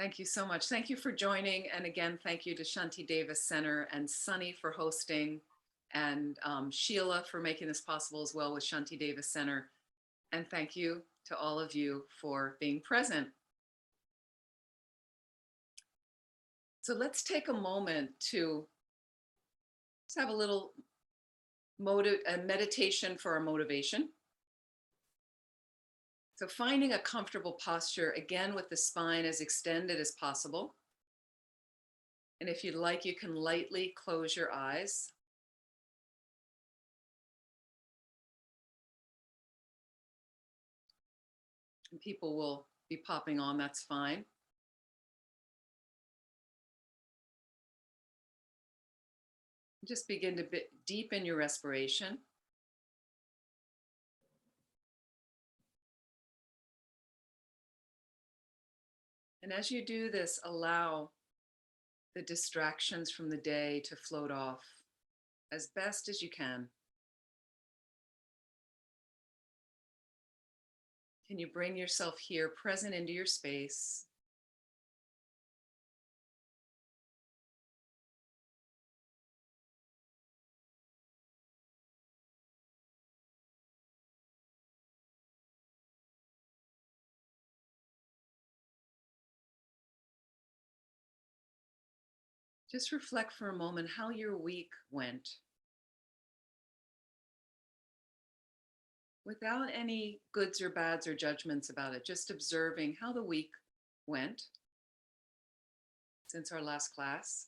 Thank you so much. Thank you for joining. And again, thank you to Shanti Davis Center and Sunny for hosting, and Sheila for making this possible as well with Shanti Davis Center. And thank you to all of you for being present. So let's take a moment to just have a little meditation for our motivation. So finding a comfortable posture, again, with the spine as extended as possible. And if you'd like, you can lightly close your eyes. And people will be popping on, that's fine. Just begin to deepen your respiration. And as you do this, allow the distractions from the day to float off as best as you can. Can you bring yourself here, present into your space? Just reflect for a moment how your week went without any goods or bads or judgments about it, just observing how the week went since our last class.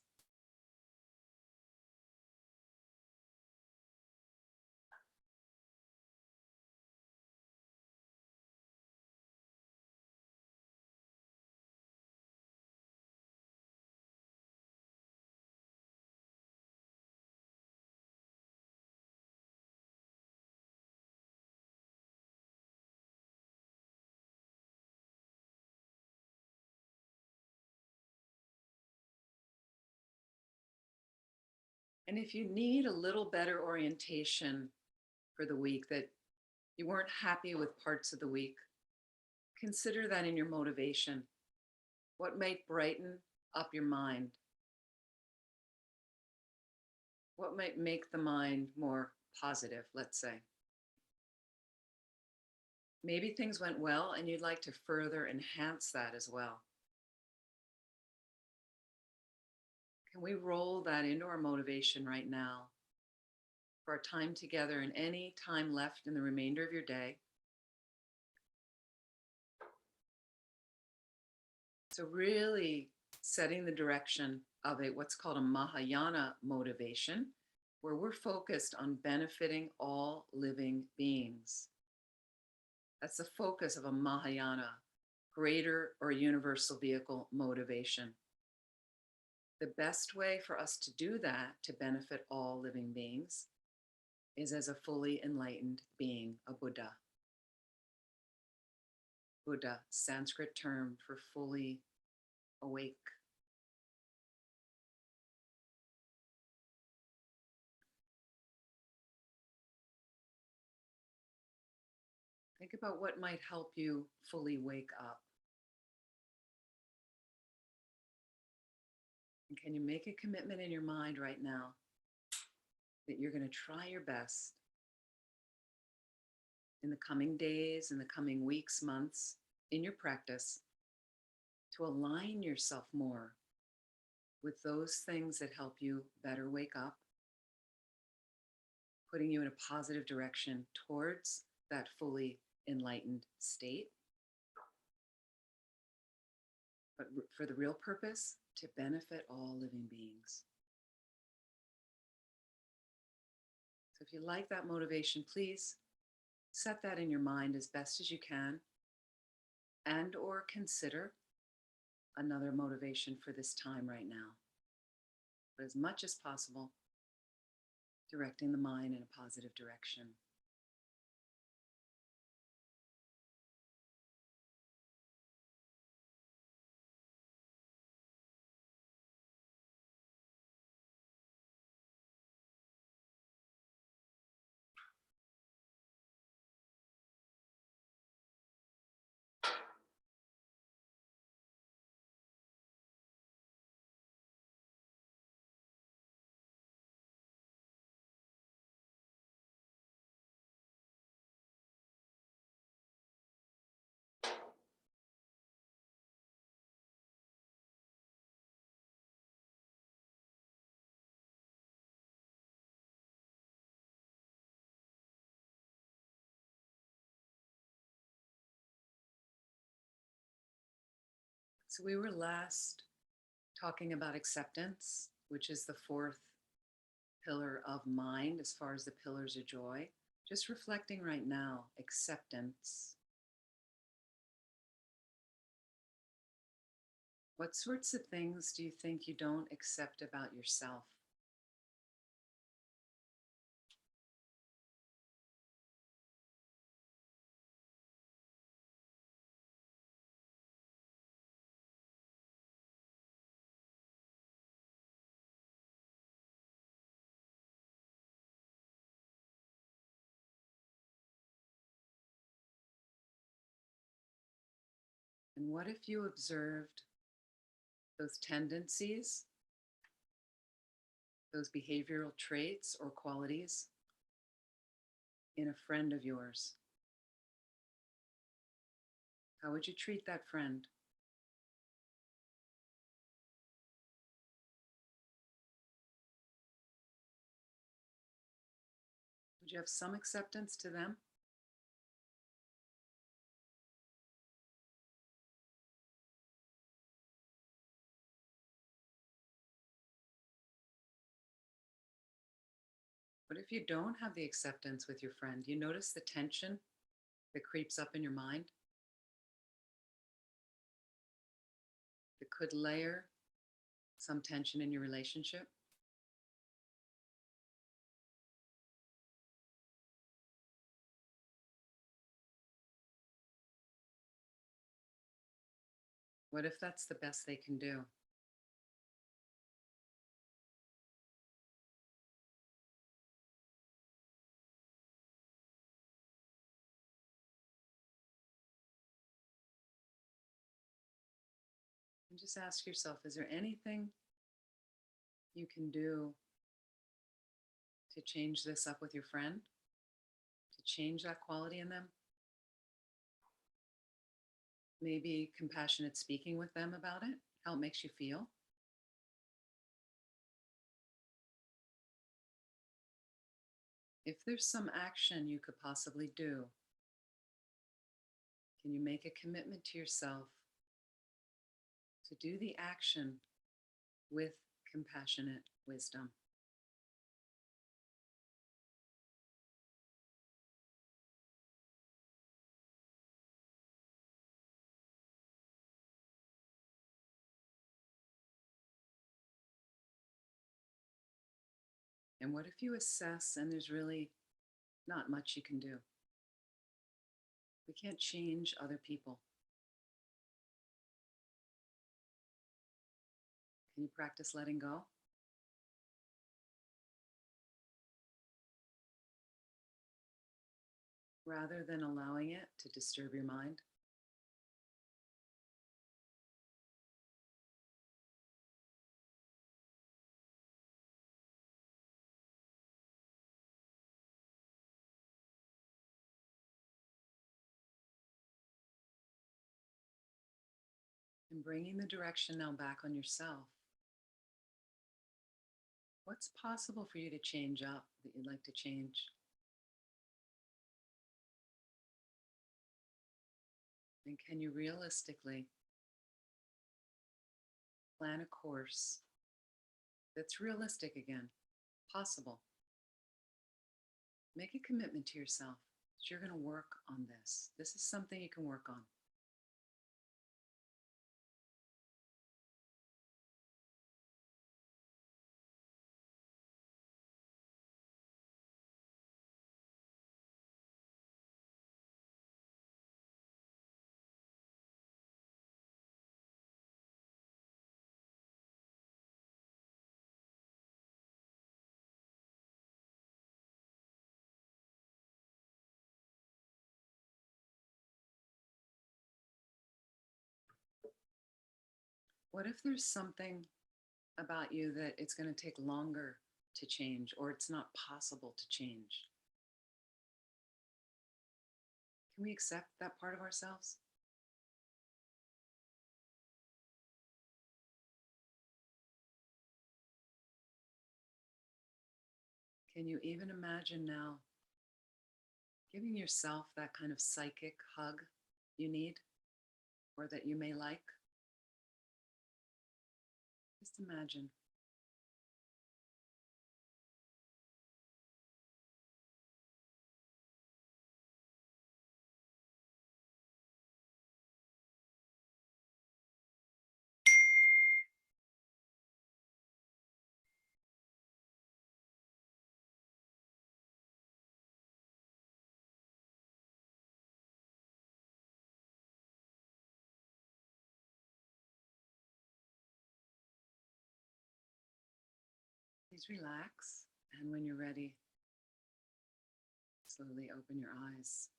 And if you need a little better orientation for the week, that you weren't happy with parts of the week, consider that in your motivation. What might brighten up your mind? What might make the mind more positive, let's say? Maybe things went well and you'd like to further enhance that as well. Can we roll that into our motivation right now for our time together and any time left in the remainder of your day? So really setting the direction of what's called a Mahayana motivation, where we're focused on benefiting all living beings. That's the focus of a Mahayana, greater or universal vehicle motivation. The best way for us to do that, to benefit all living beings, is as a fully enlightened being, a Buddha. Buddha, Sanskrit term for fully awake. Think about what might help you fully wake up. And can you make a commitment in your mind right now that you're going to try your best in the coming days, in the coming weeks, months, in your practice, to align yourself more with those things that help you better wake up, putting you in a positive direction towards that fully enlightened state, but for the real purpose, to benefit all living beings. So if you like that motivation, please set that in your mind as best as you can, and or consider another motivation for this time right now. But as much as possible, directing the mind in a positive direction. So we were last talking about acceptance, which is the fourth pillar of mind as far as the pillars of joy. Just reflecting right now, acceptance. What sorts of things do you think you don't accept about yourself? And what if you observed those tendencies, those behavioral traits or qualities in a friend of yours? How would you treat that friend? Would you have some acceptance to them? What if you don't have the acceptance with your friend? You notice the tension that creeps up in your mind that could layer some tension in your relationship? What if that's the best they can do? And just ask yourself, is there anything you can do to change this up with your friend, to change that quality in them? Maybe compassionate speaking with them about it, how it makes you feel. If there's some action you could possibly do, can you make a commitment to yourself to do the action with compassionate wisdom? And what if you assess and there's really not much you can do? We can't change other people. Can you practice letting go? Rather than allowing it to disturb your mind? And bringing the direction now back on yourself. What's possible for you to change up that you'd like to change? And can you realistically plan a course that's realistic again, possible? Make a commitment to yourself that you're going to work on this. This is something you can work on. What if there's something about you that it's going to take longer to change or it's not possible to change? Can we accept that part of ourselves? Can you even imagine now giving yourself that kind of psychic hug you need or that you may like? Just imagine. Please relax. And when you're ready, slowly open your eyes.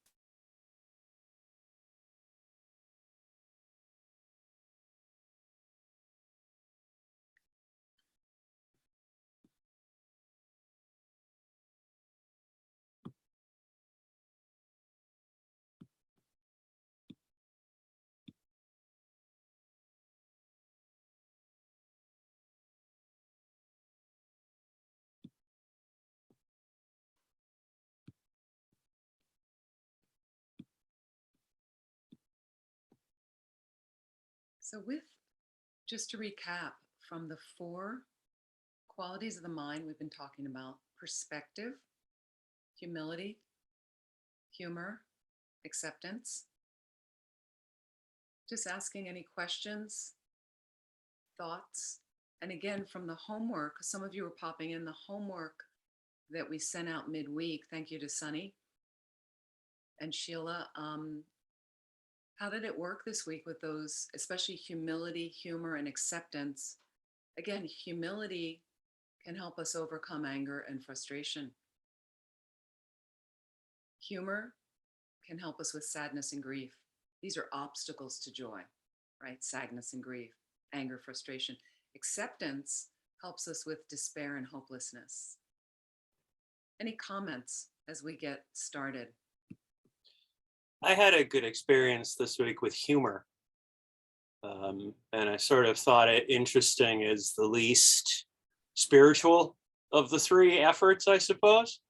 So, just to recap, from the 4 qualities of the mind we've been talking about: perspective, humility, humor, acceptance. Just asking any questions, thoughts. And again, from the homework, some of you were popping in the homework that we sent out midweek. Thank you to Sunny and Sheila. How did it work this week with those, especially humility, humor, and acceptance? Again, humility can help us overcome anger and frustration. Humor can help us with sadness and grief. These are obstacles to joy, right? Sadness and grief, anger, frustration. Acceptance helps us with despair and hopelessness. Any comments as we get started? I had a good experience this week with humor. And I sort of thought it interesting as the least spiritual of the 3 efforts, I suppose.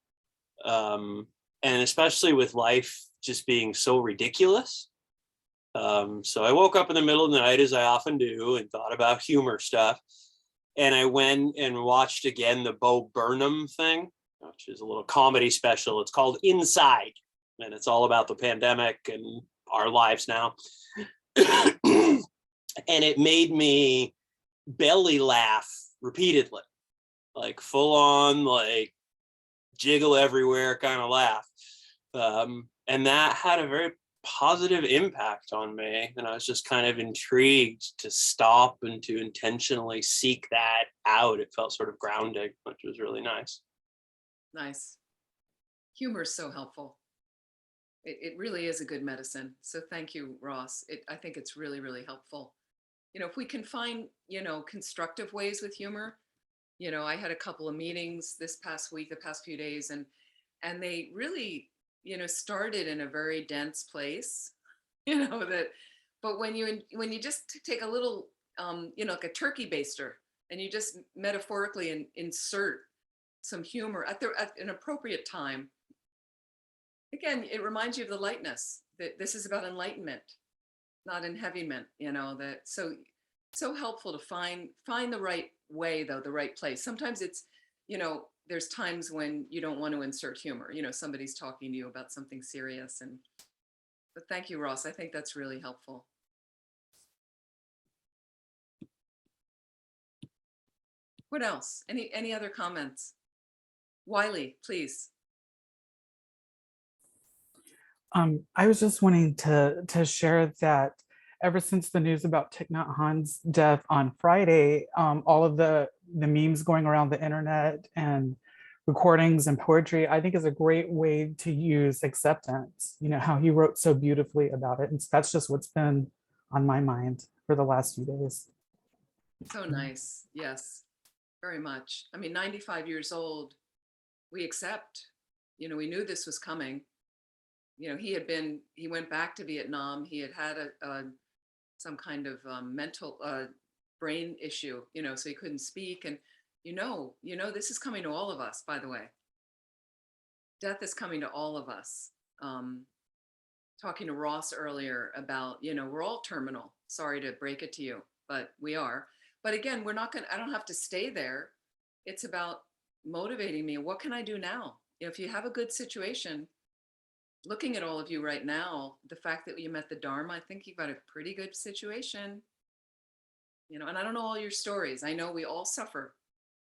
And especially with life just being so ridiculous. So I woke up in the middle of the night, as I often do, and thought about humor stuff. And I went and watched again the Bo Burnham thing, which is a little comedy special. It's called Inside, and it's all about the pandemic and our lives now. And it made me belly laugh repeatedly, like full on, like jiggle everywhere kind of laugh. And that had a very positive impact on me. And I was just kind of intrigued to stop and to intentionally seek that out. It felt sort of grounding, which was really nice. Nice. Humor is so helpful. It really is a good medicine. So thank you, Ross. I think it's really, really helpful. If we can find, constructive ways with humor. I had a couple of meetings this past week, the past few days, and they really, started in a very dense place, but when you just take a little, like a turkey baster, and you just metaphorically insert some humor at an appropriate time. Again, it reminds you of the lightness, that this is about enlightenment, not enheavyment, that so helpful to find the right way, though, the right place. Sometimes it's, there's times when you don't want to insert humor, somebody's talking to you about something serious. But thank you, Ross. I think that's really helpful. What else? Any other comments? Wiley, please. I was just wanting to share that ever since the news about Thich Nhat Hanh's death on Friday, all of the memes going around the internet and recordings and poetry, I think is a great way to use acceptance. How he wrote so beautifully about it. And so that's just what's been on my mind for the last few days. So nice. Yes, very much. I mean, 95 years old, we accept, we knew this was coming. He went back to Vietnam. He had some kind of mental brain issue, so he couldn't speak. And, this is coming to all of us, by the way. Death is coming to all of us. Talking to Ross earlier about, we're all terminal. Sorry to break it to you, but we are. But again, I don't have to stay there. It's about motivating me. What can I do now? If you have a good situation, looking at all of you right now, the fact that you met the Dharma, I think you've got a pretty good situation. And I don't know all your stories. I know we all suffer,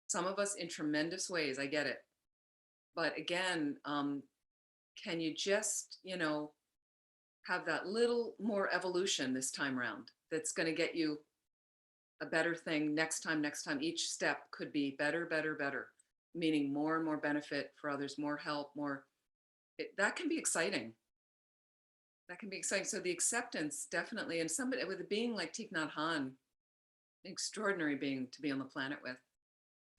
some of us in tremendous ways. I get it. But again, can you just, have that little more evolution this time around that's going to get you a better thing next time. Each step could be better, meaning more and more benefit for others, more help, that can be exciting. So the acceptance, definitely, and somebody with a being like Thich Nhat Hanh, an extraordinary being to be on the planet with.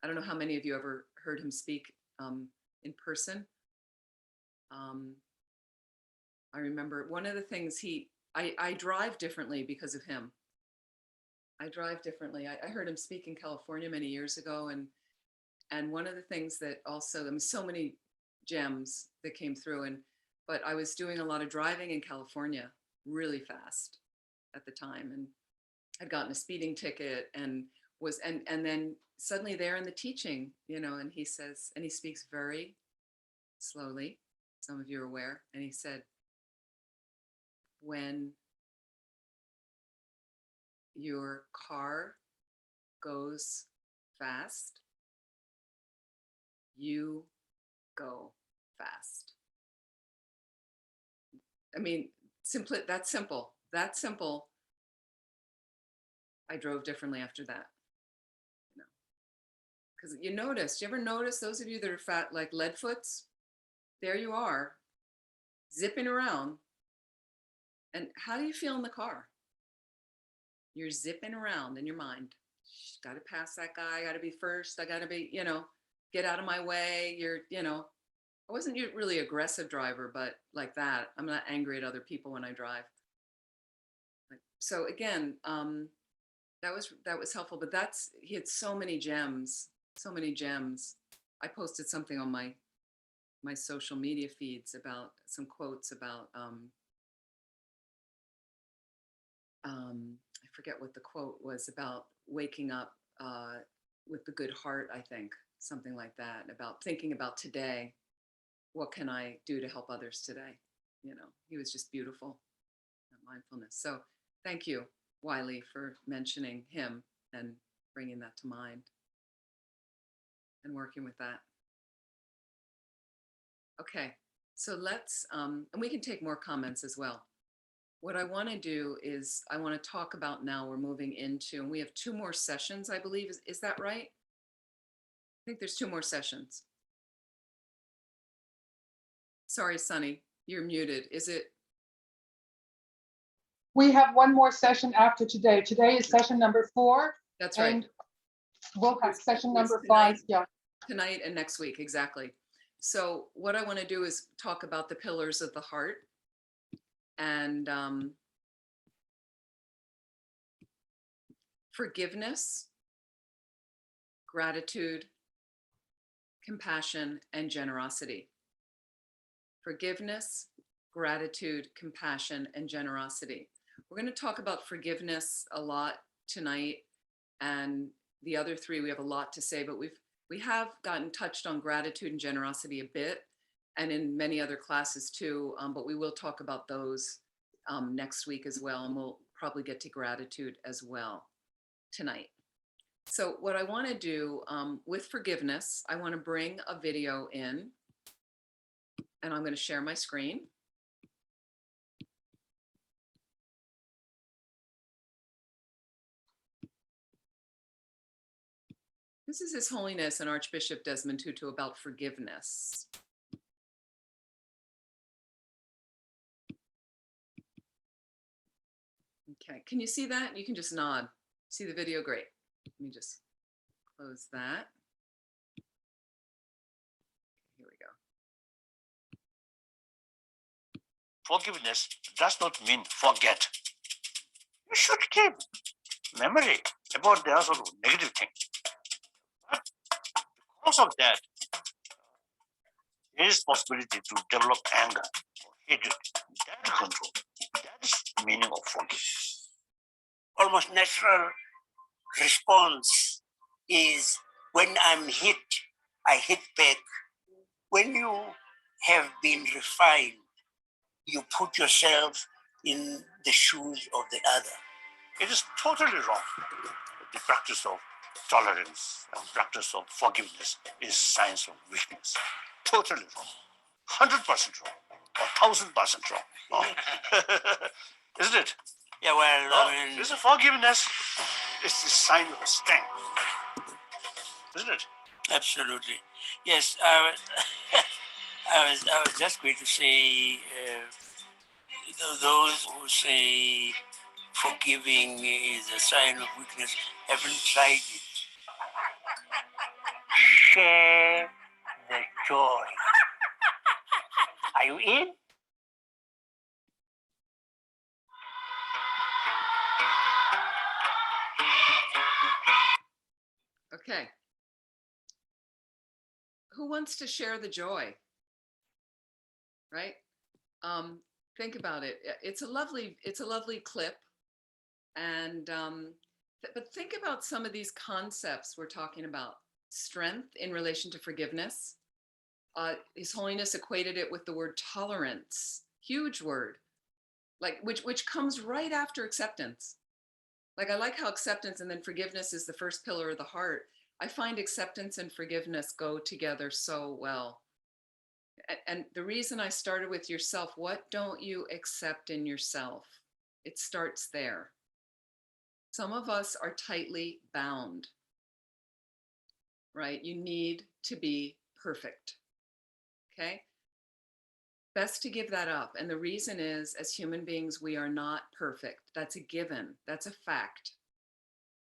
I don't know how many of you ever heard him speak in person. I remember one of the things I drive differently because of him. I drive differently. I heard him speak in California many years ago, and one of the things that also, so many gems that came through, but I was doing a lot of driving in California really fast at the time, and I'd gotten a speeding ticket and then suddenly there in the teaching, and he says, and he speaks very slowly, some of you are aware, and he said, when your car goes fast, you go fast. I mean, that's simple. I drove differently after that. Because you ever notice those of you that are fat, like leadfoots, there you are, zipping around. And how do you feel in the car? You're zipping around in your mind. Got to pass that guy, got to be first. I got to be, get out of my way. I wasn't really aggressive driver, but like that. I'm not angry at other people when I drive. So again, that was helpful, but he had so many gems. I posted something on my social media feeds about some quotes about, I forget what the quote was about, waking up with the good heart, I think, something like that, about thinking about today. What can I do to help others today? He was just beautiful, mindfulness. So thank you, Wiley, for mentioning him and bringing that to mind and working with that. Okay, so let's, and we can take more comments as well. What I want to do is I want to talk about now, we're moving into, and we have 2 more sessions, I believe. Is that right? I think there's 2 more sessions. Sorry, Sunny, you're muted. Is it? We have 1 more session after today. Today is session number 4. That's right. And we'll have session number 5. Yeah. Tonight and next week, exactly. So what I want to do is talk about the pillars of the heart, and forgiveness, gratitude, compassion, and generosity. Forgiveness, gratitude, compassion, and generosity. We're going to talk about forgiveness a lot tonight, and the other 3, we have a lot to say, but we have gotten touched on gratitude and generosity a bit, and in many other classes too, but we will talk about those next week as well, and we'll probably get to gratitude as well tonight. So what I want to do with forgiveness, I want to bring a video in, and I'm going to share my screen. This is His Holiness and Archbishop Desmond Tutu about forgiveness. Okay, can you see that? You can just nod. See the video? Great. Let me just close that. Here we go. Forgiveness does not mean forget. You should keep memory about the other negative thing. But because of that, there is possibility to develop anger or hatred. That control. That is the meaning of forgiveness. Almost natural response is when I'm hit, I hit back. When you have been refined, you put yourself in the shoes of the other. It is totally wrong. The practice of tolerance and practice of forgiveness is signs of weakness. Totally wrong. 100% wrong. Or 1000% wrong. Isn't it? Yeah, well, I mean, this is forgiveness. It's the sign of a strength. Isn't it? Absolutely. Yes, I was just going to say, those who say forgiving is a sign of weakness haven't tried it. Share the joy. Are you in? Okay. Who wants to share the joy? Right? Think about it. It's a lovely clip. And but think about some of these concepts we're talking about. Strength in relation to forgiveness. His Holiness equated it with the word tolerance. Huge word. Like which comes right after acceptance. Like I like how acceptance and then forgiveness is the first pillar of the heart. I find acceptance and forgiveness go together so well. And the reason I started with yourself, what don't you accept in yourself? It starts there. Some of us are tightly bound, right? You need to be perfect, okay? Best to give that up. And the reason is, as human beings, we are not perfect. That's a given. That's a fact.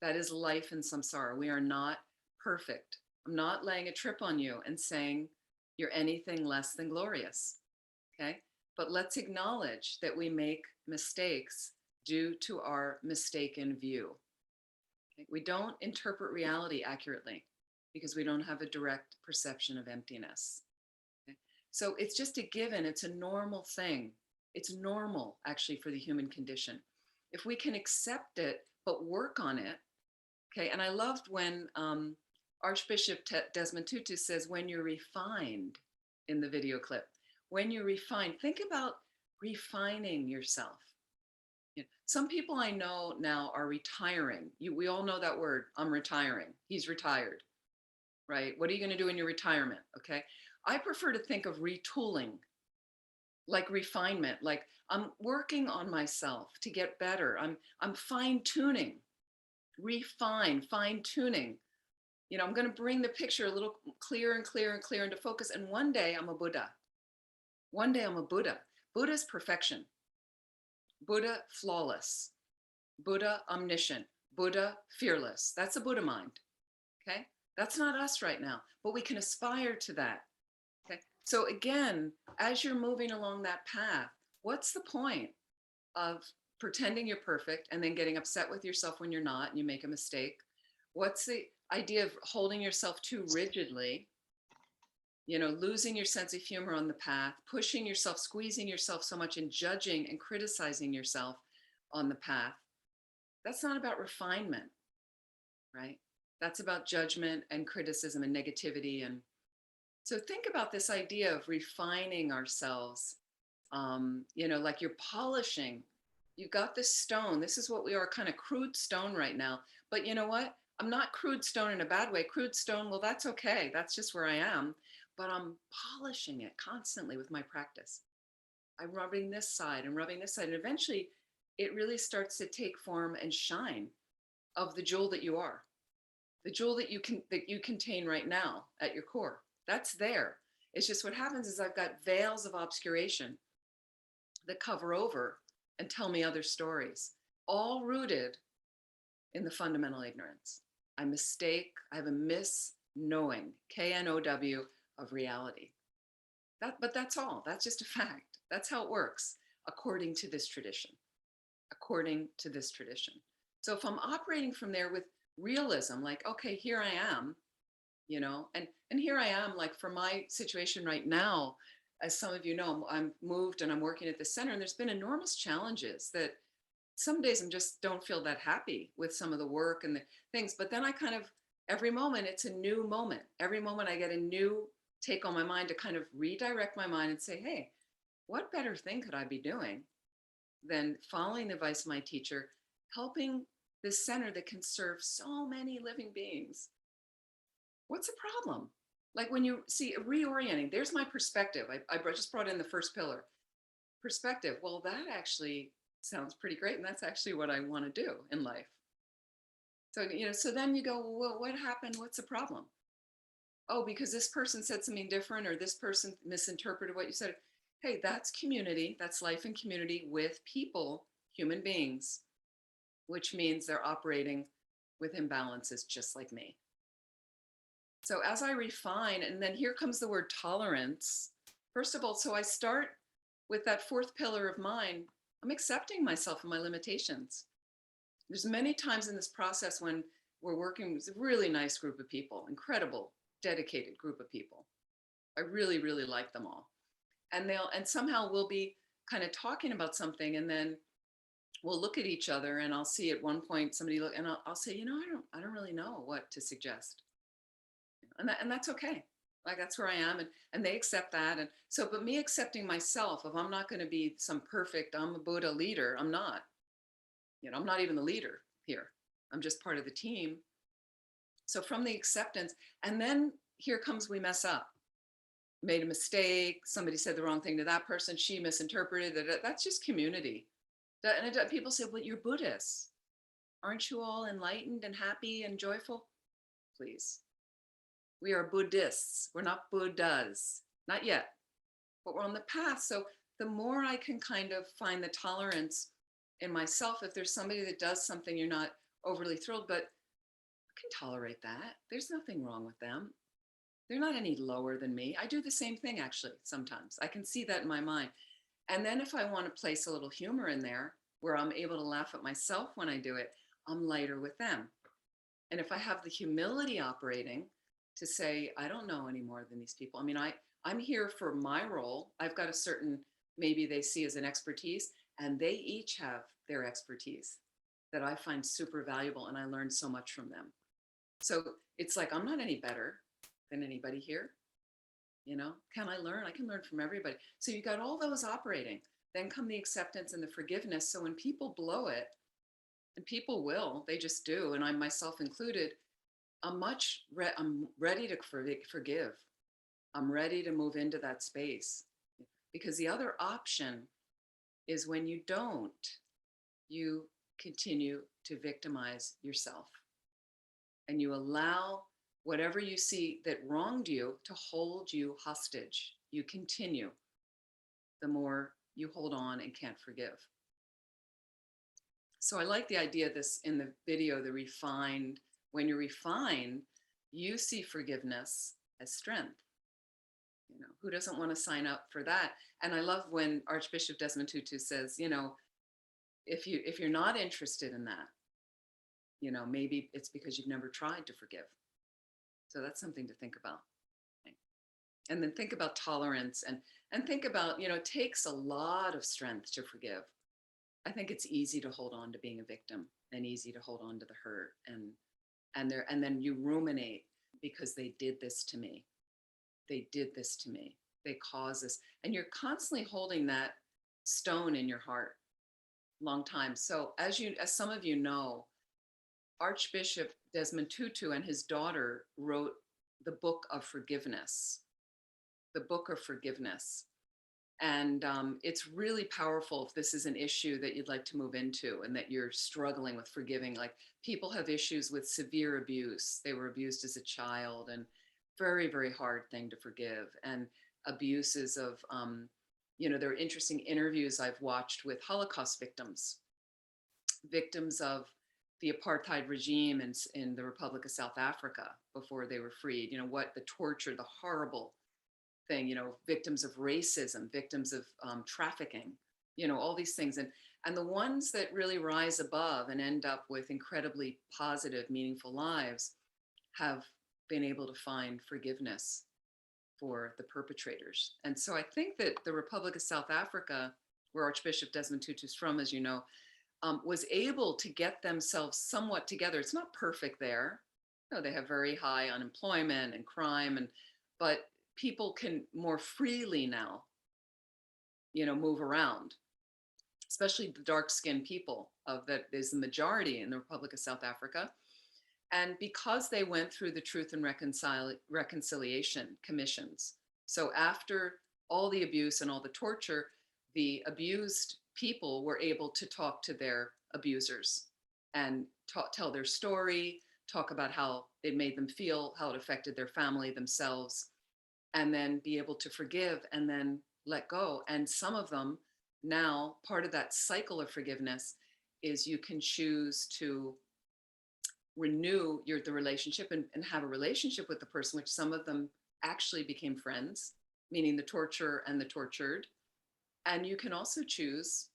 That is life in samsara. We are not perfect. I'm not laying a trip on you and saying you're anything less than glorious, okay? But let's acknowledge that we make mistakes due to our mistaken view. Okay? We don't interpret reality accurately because we don't have a direct perception of emptiness. Okay? So it's just a given. It's a normal thing. It's normal, actually, for the human condition. If we can accept it, but work on it, okay? And I loved when Archbishop Desmond Tutu says, when you're refined, in the video clip, when you're refined, think about refining yourself. You know, some people I know now are retiring. We all know that word. I'm retiring. He's retired, right? What are you going to do in your retirement? Okay. I prefer to think of retooling, like refinement, like I'm working on myself to get better. I'm fine tuning, fine tuning. You know, I'm going to bring the picture a little clearer and clearer and clearer into focus. And one day I'm a Buddha. One day I'm a Buddha. Buddha's perfection. Buddha flawless. Buddha omniscient. Buddha fearless. That's a Buddha mind. Okay. That's not us right now, but we can aspire to that. Okay. So again, as you're moving along that path, what's the point of pretending you're perfect and then getting upset with yourself when you're not and you make a mistake? What's the idea of holding yourself too rigidly, you know, losing your sense of humor on the path, pushing yourself, squeezing yourself so much and judging and criticizing yourself on the path? That's not about refinement, right? That's about judgment and criticism and negativity. And so think about this idea of refining ourselves, you know, like you're polishing. You've got this stone. This is what we are, kind of crude stone right now. But you know what? I'm not crude stone in a bad way. Crude stone, well, that's okay. That's just where I am. But I'm polishing it constantly with my practice. I'm rubbing this side and rubbing this side. And eventually it really starts to take form and shine of the jewel that you are, the jewel that you contain right now at your core. That's there. It's just what happens is I've got veils of obscuration that cover over and tell me other stories, all rooted in the fundamental ignorance. I have a misknowing, K-N-O-W, of reality. But that's all. That's just a fact. That's how it works, according to this tradition. According to this tradition. So if I'm operating from there with realism, like, okay, here I am, you know, and here I am, like for my situation right now, as some of you know, I'm moved and I'm working at the center, and there's been enormous challenges that some days I'm just don't feel that happy with some of the work and the things, but then I kind of, every moment it's a new moment. Every moment I get a new take on my mind to kind of redirect my mind and say, hey, what better thing could I be doing than following the advice of my teacher, helping this center that can serve so many living beings? What's the problem? Like when you see reorienting, there's my perspective. I just brought in the first pillar, perspective. Well, that actually sounds pretty great. And that's actually what I want to do in life. So, so then you go, well, what happened? What's the problem? Oh, because this person said something different, or this person misinterpreted what you said. Hey, that's community. That's life in community with people, human beings, which means they're operating with imbalances just like me. So as I refine, and then here comes the word tolerance. First of all, so I start with that fourth pillar of mine. I'm accepting myself and my limitations. There's many times in this process when we're working with a really nice group of people, incredible, dedicated group of people. I really, really like them all. And somehow we'll be kind of talking about something, and then we'll look at each other, and I'll see at one point somebody look, and I'll say, I don't really know what to suggest. And that's okay. Like, that's where I am. And they accept that. And so, but me accepting myself, if I'm not going to be some perfect, I'm a Buddha leader, I'm not. I'm not even the leader here. I'm just part of the team. So from the acceptance, and then here comes, we mess up, made a mistake. Somebody said the wrong thing to that person. She misinterpreted it. That's just community. And people say, well, you're Buddhists. Aren't you all enlightened and happy and joyful? Please. We are Buddhists. We're not Buddhas. Not yet, but we're on the path. So the more I can kind of find the tolerance in myself, if there's somebody that does something you're not overly thrilled, but I can tolerate that. There's nothing wrong with them. They're not any lower than me. I do the same thing, actually, sometimes. I can see that in my mind. And then if I want to place a little humor in there, where I'm able to laugh at myself when I do it, I'm lighter with them. And if I have the humility operating to say, I don't know any more than these people. I mean, I'm here for my role. I've got a certain, maybe they see as an expertise, and they each have their expertise that I find super valuable, and I learn so much from them. So it's like, I'm not any better than anybody here. Can I learn? I can learn from everybody. So you got all those operating. Then come the acceptance and the forgiveness. So when people blow it, and people will, they just do, and I myself included, I'm ready to forgive. I'm ready to move into that space, because the other option is when you don't, you continue to victimize yourself, and you allow whatever you see that wronged you to hold you hostage. You continue. The more you hold on and can't forgive. So I like the idea of this in the video, the refined. When you're refined, you see forgiveness as strength. Who doesn't want to sign up for that? And I love when Archbishop Desmond Tutu says, if you're not interested in that, maybe it's because you've never tried to forgive. So that's something to think about. And then think about tolerance, and think about, it takes a lot of strength to forgive. I think it's easy to hold on to being a victim, and easy to hold on to the hurt, and then you ruminate, because they did this to me. They did this to me. They caused this. And you're constantly holding that stone in your heart long time. So as some of you know, Archbishop Desmond Tutu and his daughter wrote the Book of Forgiveness. The Book of Forgiveness. And it's really powerful if this is an issue that you'd like to move into, and that you're struggling with forgiving. Like, people have issues with severe abuse. They were abused as a child, and very, very hard thing to forgive. And abuses of, there are interesting interviews I've watched with Holocaust victims of the apartheid regime in the Republic of South Africa before they were freed. What the torture, the horrible thing, victims of racism, victims of trafficking, all these things. And the ones that really rise above and end up with incredibly positive, meaningful lives have been able to find forgiveness for the perpetrators. And so I think that the Republic of South Africa, where Archbishop Desmond Tutu is from, as you know, was able to get themselves somewhat together. It's not perfect there. You know, they have very high unemployment and crime, but people can more freely now, you know, move around, especially the dark-skinned people that is the majority in the Republic of South Africa. And because they went through the Truth and Reconciliation Commissions. So after all the abuse and all the torture, the abused people were able to talk to their abusers and tell their story, talk about how it made them feel, how it affected their family, themselves, and then be able to forgive and then let go. And some of them now, part of that cycle of forgiveness is you can choose to renew the relationship and have a relationship with the person, which some of them actually became friends, meaning the torturer and the tortured. And you can also choose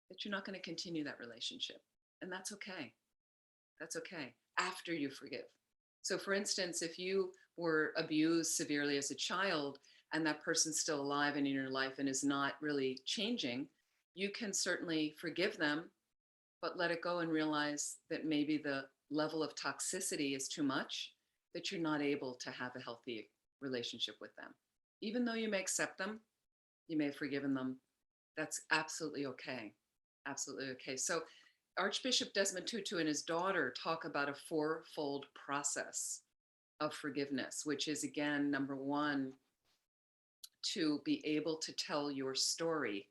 that you're not going to continue that relationship. And that's okay. That's okay after you forgive. So for instance, if you were abused severely as a child and that person's still alive and in your life and is not really changing, you can certainly forgive them, but let it go and realize that maybe the level of toxicity is too much, that you're not able to have a healthy relationship with them. Even though you may accept them, you may have forgiven them, that's absolutely okay. Absolutely okay. So Archbishop Desmond Tutu and his daughter talk about a fourfold process of forgiveness, which is, again, number one, to be able to tell your story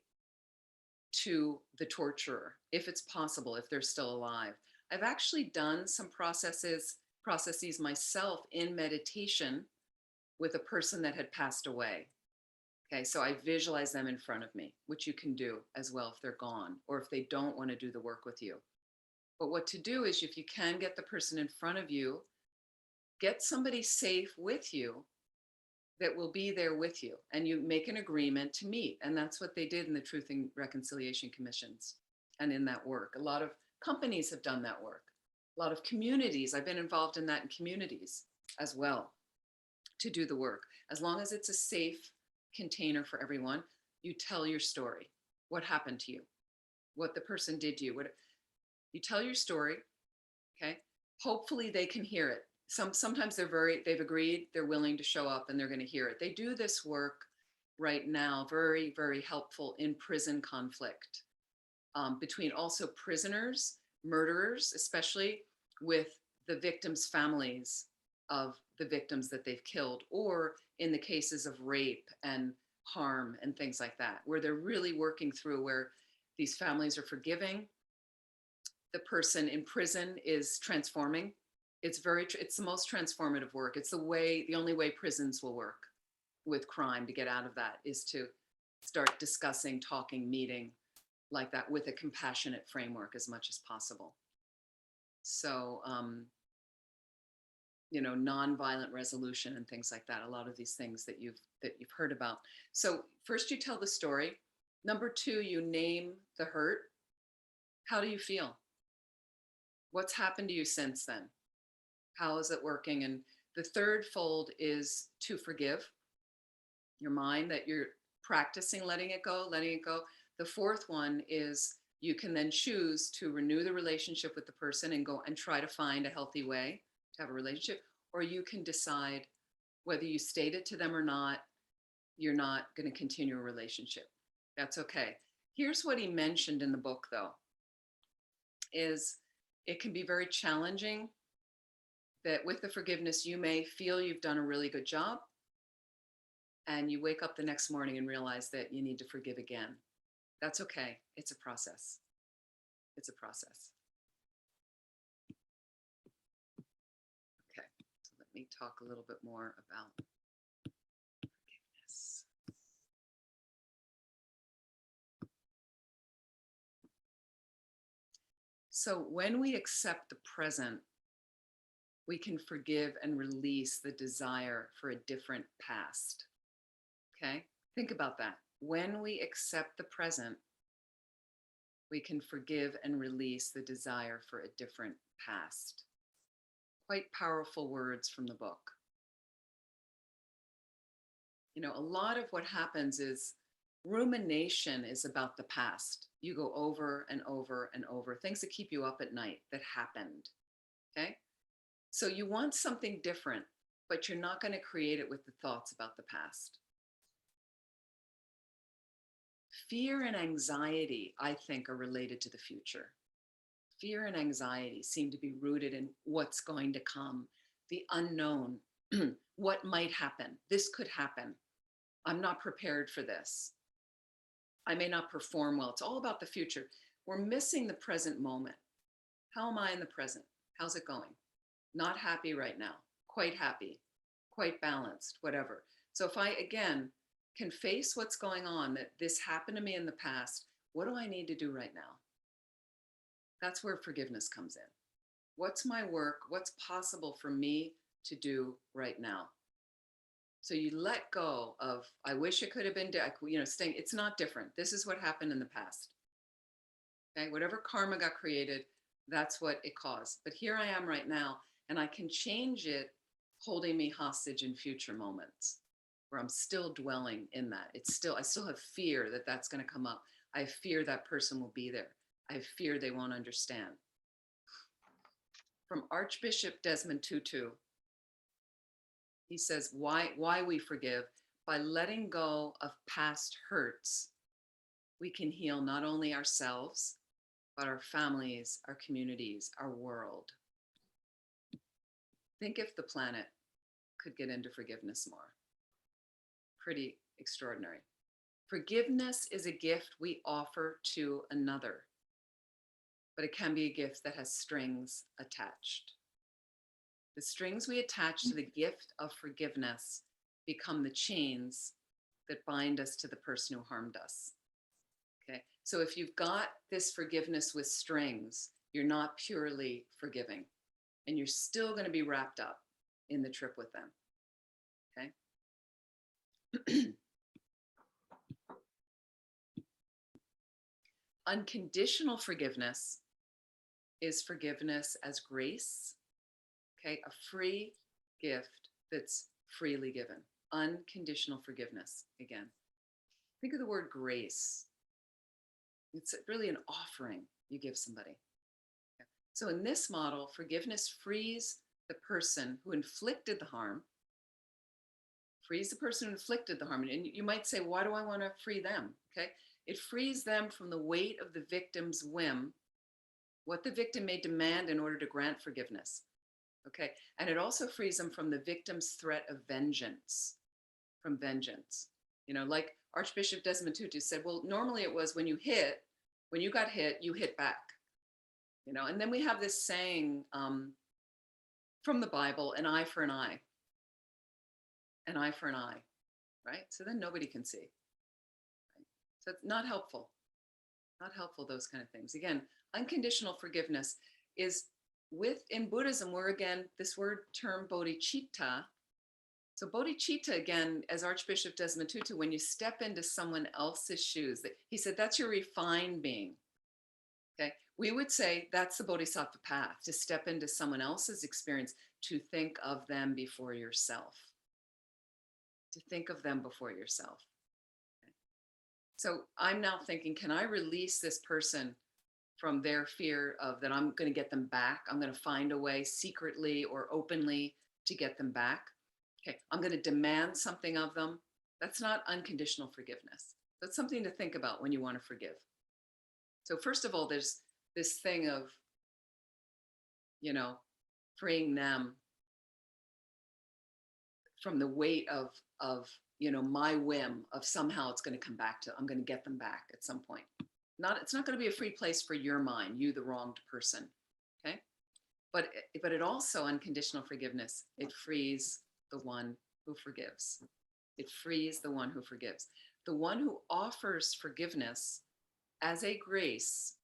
to the torturer, if it's possible, if they're still alive. I've actually done some processes myself in meditation with a person that had passed away. Okay, so I visualize them in front of me, which you can do as well if they're gone or if they don't want to do the work with you. But what to do is, if you can get the person in front of you, get somebody safe with you that will be there with you, and you make an agreement to meet. And that's what they did in the Truth and Reconciliation Commissions and in that work. A lot of companies have done that work. A lot of communities, I've been involved in that in communities as well, to do the work. As long as it's a safe container for everyone, you tell your story. What happened to you? What the person did to you? You tell your story, okay? Hopefully they can hear it. Sometimes they've agreed, they're willing to show up and they're going to hear it. They do this work right now, very, very helpful in prison conflict, between also prisoners, murderers, especially with the victims' families of the victims that they've killed, or in the cases of rape and harm and things like that, where they're really working through, where these families are forgiving. The person in prison is transforming. It's the most transformative work. It's the only way prisons will work with crime to get out of that, is to start discussing, talking, meeting like that with a compassionate framework as much as possible. So, nonviolent resolution and things like that. A lot of these things that you've heard about. So first you tell the story. Number two, you name the hurt. How do you feel? What's happened to you since then? How is it working? And the third fold is to forgive your mind, that you're practicing letting it go, letting it go. The fourth one is you can then choose to renew the relationship with the person and go and try to find a healthy way to have a relationship, or you can decide whether you state it to them or not, you're not going to continue a relationship. That's okay. Here's what he mentioned in the book, though, is it can be very challenging that with the forgiveness, you may feel you've done a really good job, and you wake up the next morning and realize that you need to forgive again. That's okay. It's a process. It's a process. Okay, so let me talk a little bit more about forgiveness. So when we accept the present, we can forgive and release the desire for a different past. Okay, think about that. When we accept the present, we can forgive and release the desire for a different past. Quite powerful words from the book. A lot of what happens is Rumination is about the past. You go over and over and over things that keep you up at night that happened. Okay. So you want something different, but you're not going to create it with the thoughts about the past. Fear and anxiety, I think, are related to the future. Fear and anxiety seem to be rooted in what's going to come, the unknown, what might happen. This could happen. I'm not prepared for this. I may not perform well. It's all about the future. We're missing the present moment. How am I in the present? How's it going? Not happy right now. Quite happy. Quite balanced, whatever. So if I, again, can face what's going on, that this happened to me in the past, what do I need to do right now? That's where forgiveness comes in. What's my work? What's possible for me to do right now? So you let go of, I wish it could have been, staying, it's not different. This is what happened in the past. Okay, whatever karma got created, that's what it caused. But here I am right now, and I can change it, holding me hostage in future moments where I'm still dwelling in that. I still have fear that that's going to come up. I have fear that person will be there. I have fear they won't understand. From Archbishop Desmond Tutu, he says, why we forgive, by letting go of past hurts, we can heal not only ourselves, but our families, our communities, our world. Think if the planet could get into forgiveness more. Pretty extraordinary. Forgiveness is a gift we offer to another, but it can be a gift that has strings attached. The strings we attach to the gift of forgiveness become the chains that bind us to the person who harmed us. Okay, so if you've got this forgiveness with strings, you're not purely forgiving, and you're still going to be wrapped up in the trip with them. Okay. Unconditional forgiveness is forgiveness as grace. Okay, a free gift that's freely given. Unconditional forgiveness, again. Think of the word grace. It's really an offering you give somebody. Okay. So in this model, forgiveness frees the person who inflicted the harm, frees the person who inflicted the harm. And you might say, why do I want to free them? Okay, it frees them from the weight of the victim's whim, what the victim may demand in order to grant forgiveness. Okay, and it also frees them from the victim's threat of vengeance, from vengeance. Like Archbishop Desmond Tutu said, well, normally it was when you got hit, you hit back. And then we have this saying from the Bible, an eye for an eye. An eye for an eye, right? So then nobody can see. Right? So it's not helpful. Not helpful, those kind of things. Again, unconditional forgiveness is in Buddhism, we're again, this word term bodhicitta. So bodhicitta, again, as Archbishop Desmond Tutu, when you step into someone else's shoes, he said, that's your refined being. Okay, we would say that's the bodhisattva path, to step into someone else's experience, to think of them before yourself. To think of them before yourself. Okay. So I'm now thinking, can I release this person from their fear of that I'm going to get them back? I'm going to find a way secretly or openly to get them back. Okay, I'm going to demand something of them. That's not unconditional forgiveness. That's something to think about when you want to forgive. So first of all, there's this thing of, freeing them from the weight of my whim of somehow it's going to come back I'm going to get them back at some point. It's not going to be a free place for your mind, you, the wronged person. Okay. But it also, unconditional forgiveness, it frees the one who forgives. It frees the one who forgives. The one who offers forgiveness as a grace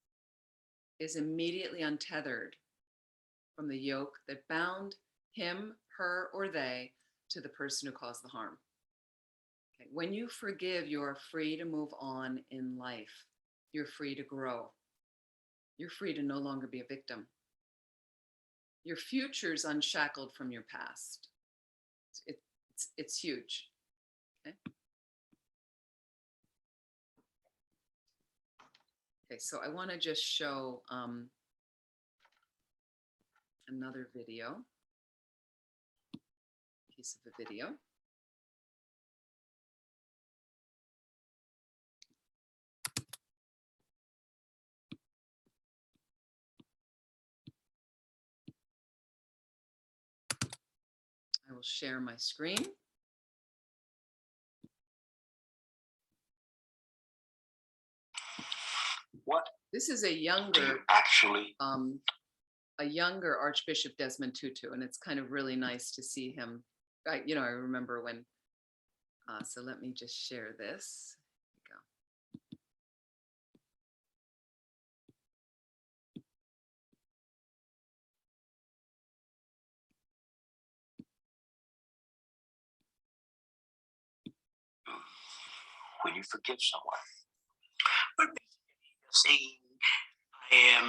is immediately untethered from the yoke that bound him, her, or they to the person who caused the harm. Okay. When you forgive, you are free to move on in life. You're free to grow. You're free to no longer be a victim. Your future's unshackled from your past. It's huge. Okay. Okay, so I want to just show another piece of a video. I will share my screen. What This is a do you younger actually Archbishop Desmond Tutu, and it's kind of really nice to see him. I remember when. So let me just share this. Here we go. when you forgive someone? Well, basically, you're saying, I am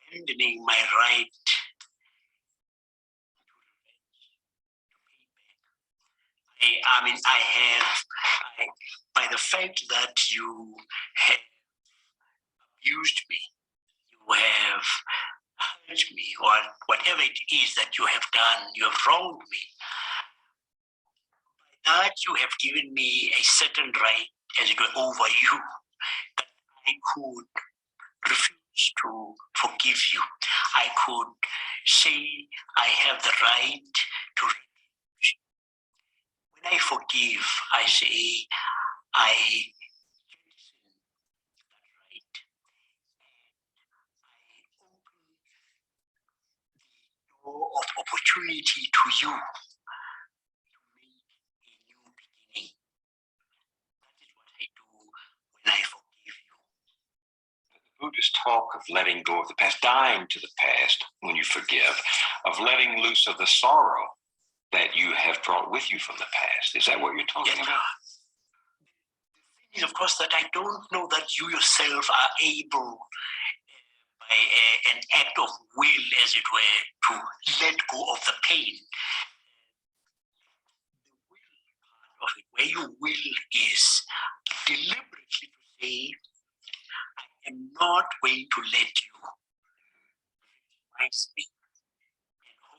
abandoning my right I mean, by the fact that you have abused me, you have hurt me, or whatever it is that you have done, you have wronged me. By that, you have given me a certain right, as it were, over you, that I could refuse to forgive you. I could say I have the right to. When I forgive, I say I jettison that right. I open the door of opportunity to you to make a new beginning. That is what I do when I forgive you. The Buddhists talk of letting go of the past, dying to the past when you forgive, of letting loose of the sorrow that you have brought with you from the past. Is that what you're talking about? The thing is, of course, that I don't know that you yourself are able, by an act of will, as it were, to let go of the pain. The will part of it, where your will is deliberately to say, I am not going to let you victimize me and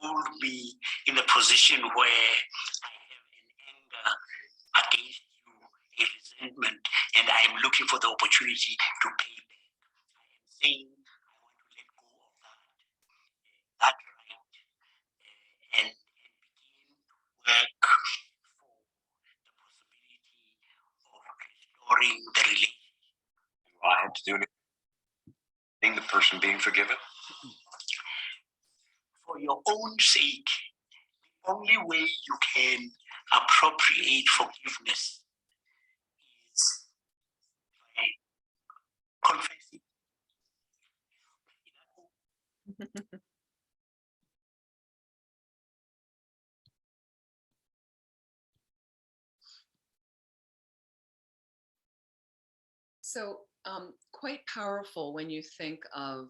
hold me in a position where I have an anger against you, a resentment, and I am looking for the opportunity to pay back. I am saying I want to let go of that right, and begin to work for the possibility of restoring the relationship. Do I have to do anything, the person being forgiven? For your own sake, the only way you can appropriate forgiveness is by confessing. So quite powerful when you think of,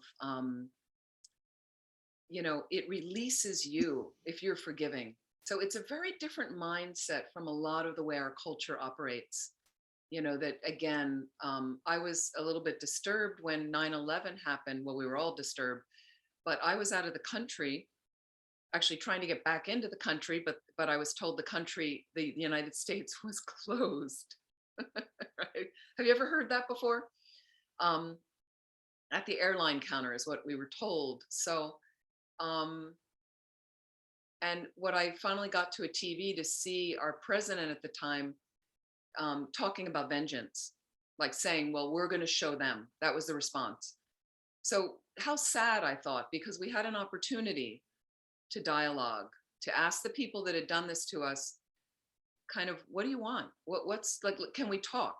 it releases you if you're forgiving. So it's a very different mindset from a lot of the way our culture operates. That again, I was a little bit disturbed when 9/11 happened. Well, we were all disturbed, but I was out of the country, actually trying to get back into the country, but I was told the United States was closed. Right? Have you ever heard that before? At the airline counter is what we were told. So, and what I finally got to a TV to see our president at the time talking about vengeance, like saying, well, we're going to show them. That was the response. So how sad, I thought, because we had an opportunity to dialogue, to ask the people that had done this to us, kind of, what do you want? What's like, can we talk?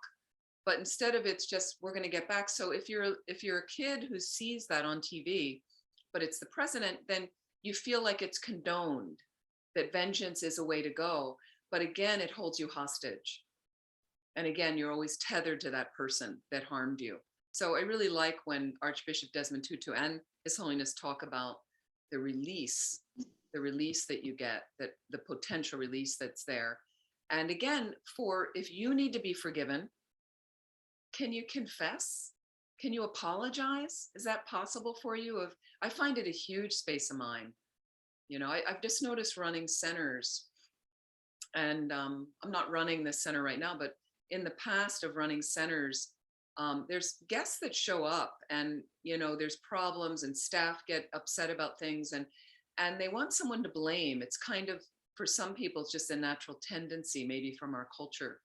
But instead of it's just, we're going to get back. So if you're a kid who sees that on TV, but it's the president, then you feel like it's condoned, that vengeance is a way to go. But again, it holds you hostage. And again, you're always tethered to that person that harmed you. So I really like when Archbishop Desmond Tutu and His Holiness talk about the release that you get, that the potential release that's there. And again, if you need to be forgiven, can you confess? Can you apologize? Is that possible for you? I find it a huge space of mind. I've just noticed running centers, and I'm not running this center right now, but in the past of running centers, there's guests that show up, and there's problems, and staff get upset about things, and they want someone to blame. It's kind of, for some people, it's just a natural tendency, maybe from our culture.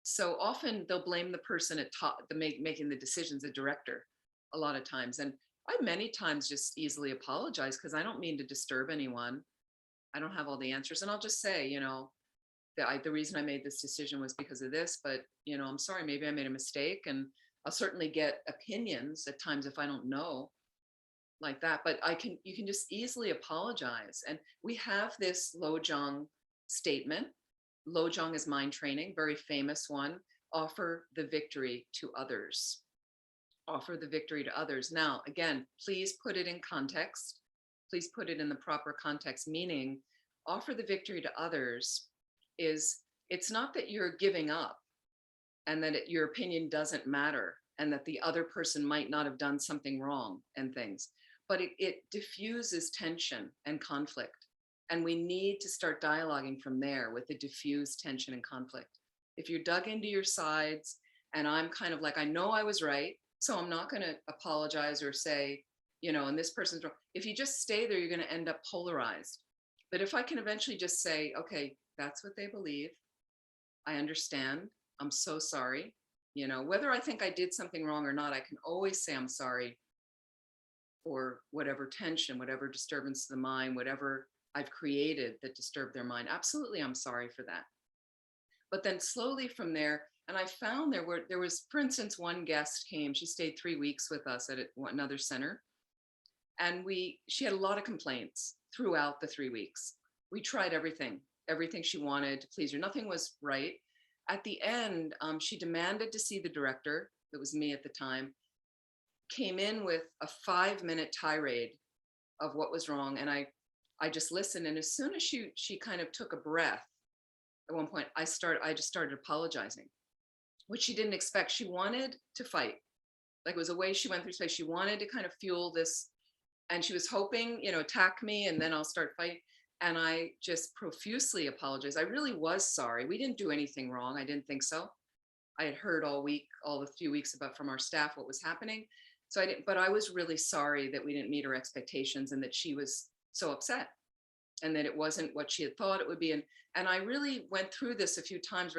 So often they'll blame the person at top, making the decisions, the director, a lot of times. And I many times just easily apologize because I don't mean to disturb anyone. I don't have all the answers. And I'll just say, the reason I made this decision was because of this, but, I'm sorry, maybe I made a mistake. And I'll certainly get opinions at times if I don't know, like that. But you can just easily apologize. And we have this Lojong statement. Lojong is mind training, very famous one. Offer the victory to others. Offer the victory to others. Now, again, please put it in context. Please put it in the proper context, meaning offer the victory to others it's not that you're giving up and that your opinion doesn't matter and that the other person might not have done something wrong and things, but it diffuses tension and conflict. And we need to start dialoguing from there with the diffused tension and conflict. If you're dug into your sides and I'm kind of like, I know I was right, so I'm not going to apologize or say, and this person's wrong. If you just stay there, you're going to end up polarized. But if I can eventually just say, okay, that's what they believe. I understand. I'm so sorry. Whether I think I did something wrong or not, I can always say I'm sorry for whatever tension, whatever disturbance to the mind, whatever I've created that disturbed their mind. Absolutely, I'm sorry for that. But then slowly from there, and I found there was, for instance, one guest came, she stayed 3 weeks with us at another center. And she had a lot of complaints throughout the 3 weeks. We tried everything she wanted to please her. Nothing was right. At the end, she demanded to see the director, that was me at the time, came in with a 5-minute tirade of what was wrong. And I just listened. And as soon as she kind of took a breath, at one point, I just started apologizing, which she didn't expect. She wanted to fight. Like, it was a way she went through space. She wanted to kind of fuel this, and she was hoping, attack me and then I'll start fighting. And I just profusely apologized. I really was sorry. We didn't do anything wrong. I didn't think so. I had heard all the few weeks from our staff, what was happening. So but I was really sorry that we didn't meet her expectations and that she was so upset and that it wasn't what she had thought it would be. And I really went through this a few times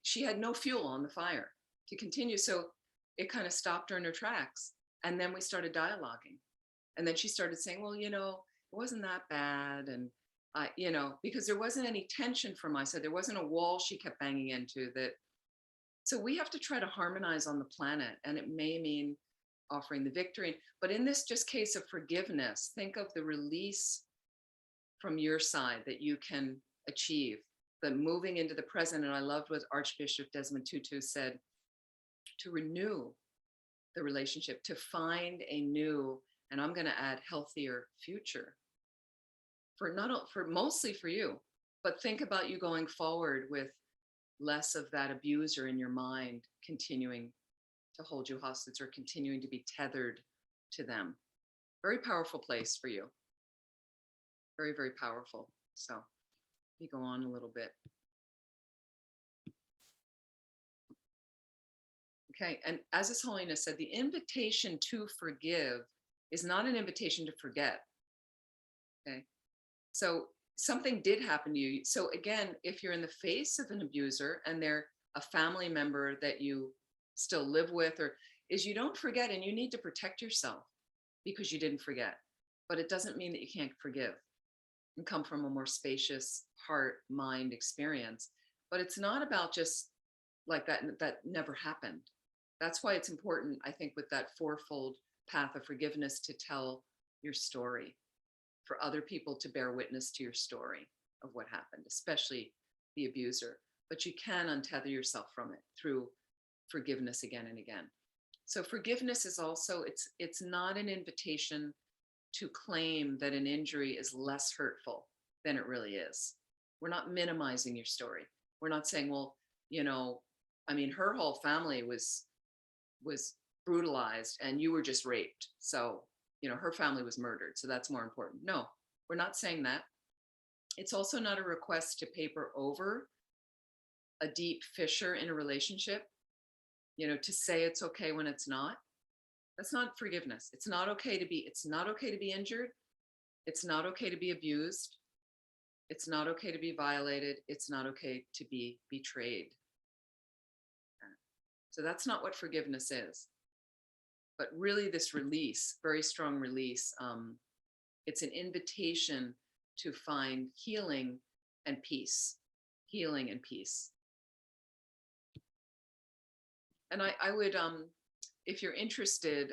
she had no fuel on the fire to continue. So it kind of stopped her in her tracks. And then we started dialoguing. And then she started saying, well, it wasn't that bad. And, because there wasn't any tension from my side. There wasn't a wall she kept banging into that. So we have to try to harmonize on the planet. And it may mean offering the victory. But in this just case of forgiveness, think of the release from your side that you can achieve, the moving into the present. And I loved what Archbishop Desmond Tutu said, to renew the relationship, to find a new, and I'm going to add, healthier future for mostly for you, but think about you going forward with less of that abuser in your mind continuing to hold you hostage or continuing to be tethered to them. Very powerful place for you. Very, very powerful. So let me go on a little bit. Okay, and as His Holiness said, the invitation to forgive is not an invitation to forget. Okay, so something did happen to you. So again, if you're in the face of an abuser and they're a family member that you still live with, you don't forget, and you need to protect yourself because you didn't forget. But it doesn't mean that you can't forgive and come from a more spacious heart, mind experience. But it's not about just like that never happened. That's why it's important, I think, with that fourfold path of forgiveness, to tell your story, for other people to bear witness to your story of what happened, especially the abuser. But you can untether yourself from it through forgiveness again and again. So forgiveness is also, it's not an invitation to claim that an injury is less hurtful than it really is. We're not minimizing your story. We're not saying, well, I mean, her whole family was brutalized and you were just raped. So, her family was murdered. So that's more important. No, we're not saying that. It's also not a request to paper over a deep fissure in a relationship, to say it's okay when it's not. That's not forgiveness. It's not okay to be injured. It's not okay to be abused. It's not okay to be violated. It's not okay to be betrayed. So that's not what forgiveness is. But really this release, very strong release, it's an invitation to find healing and peace. Healing and peace. And I would, if you're interested,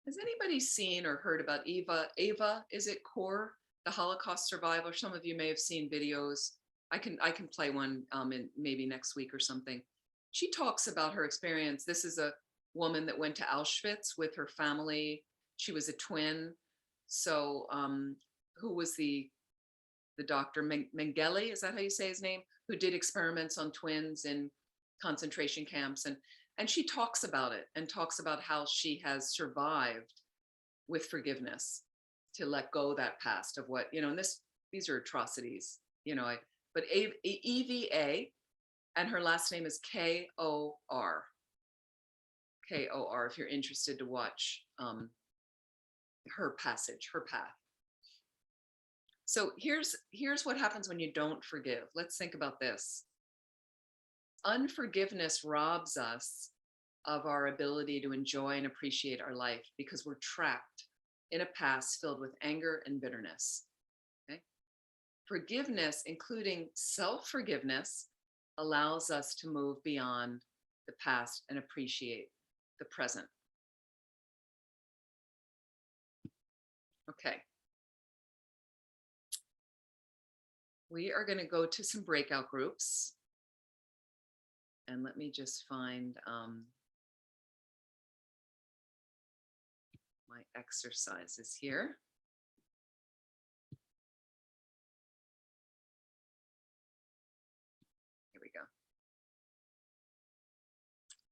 has anybody seen or heard about Ava, is it Core, the Holocaust survivor? Some of you may have seen videos. I can play one in maybe next week or something. She talks about her experience. This is a woman that went to Auschwitz with her family. She was a twin. So who was the doctor, Mengele, is that how you say his name? Who did experiments on twins in concentration camps. And she talks about it and talks about how she has survived with forgiveness, to let go that past of what, and these are atrocities, but EVA, and her last name is K-O-R, if you're interested to watch her passage, her path. So here's what happens when you don't forgive. Let's think about this. Unforgiveness robs us of our ability to enjoy and appreciate our life because we're trapped in a past filled with anger and bitterness. Okay? Forgiveness, including self-forgiveness, allows us to move beyond the past and appreciate the present. Okay. We are going to go to some breakout groups. And let me just find my exercises here. Here we go.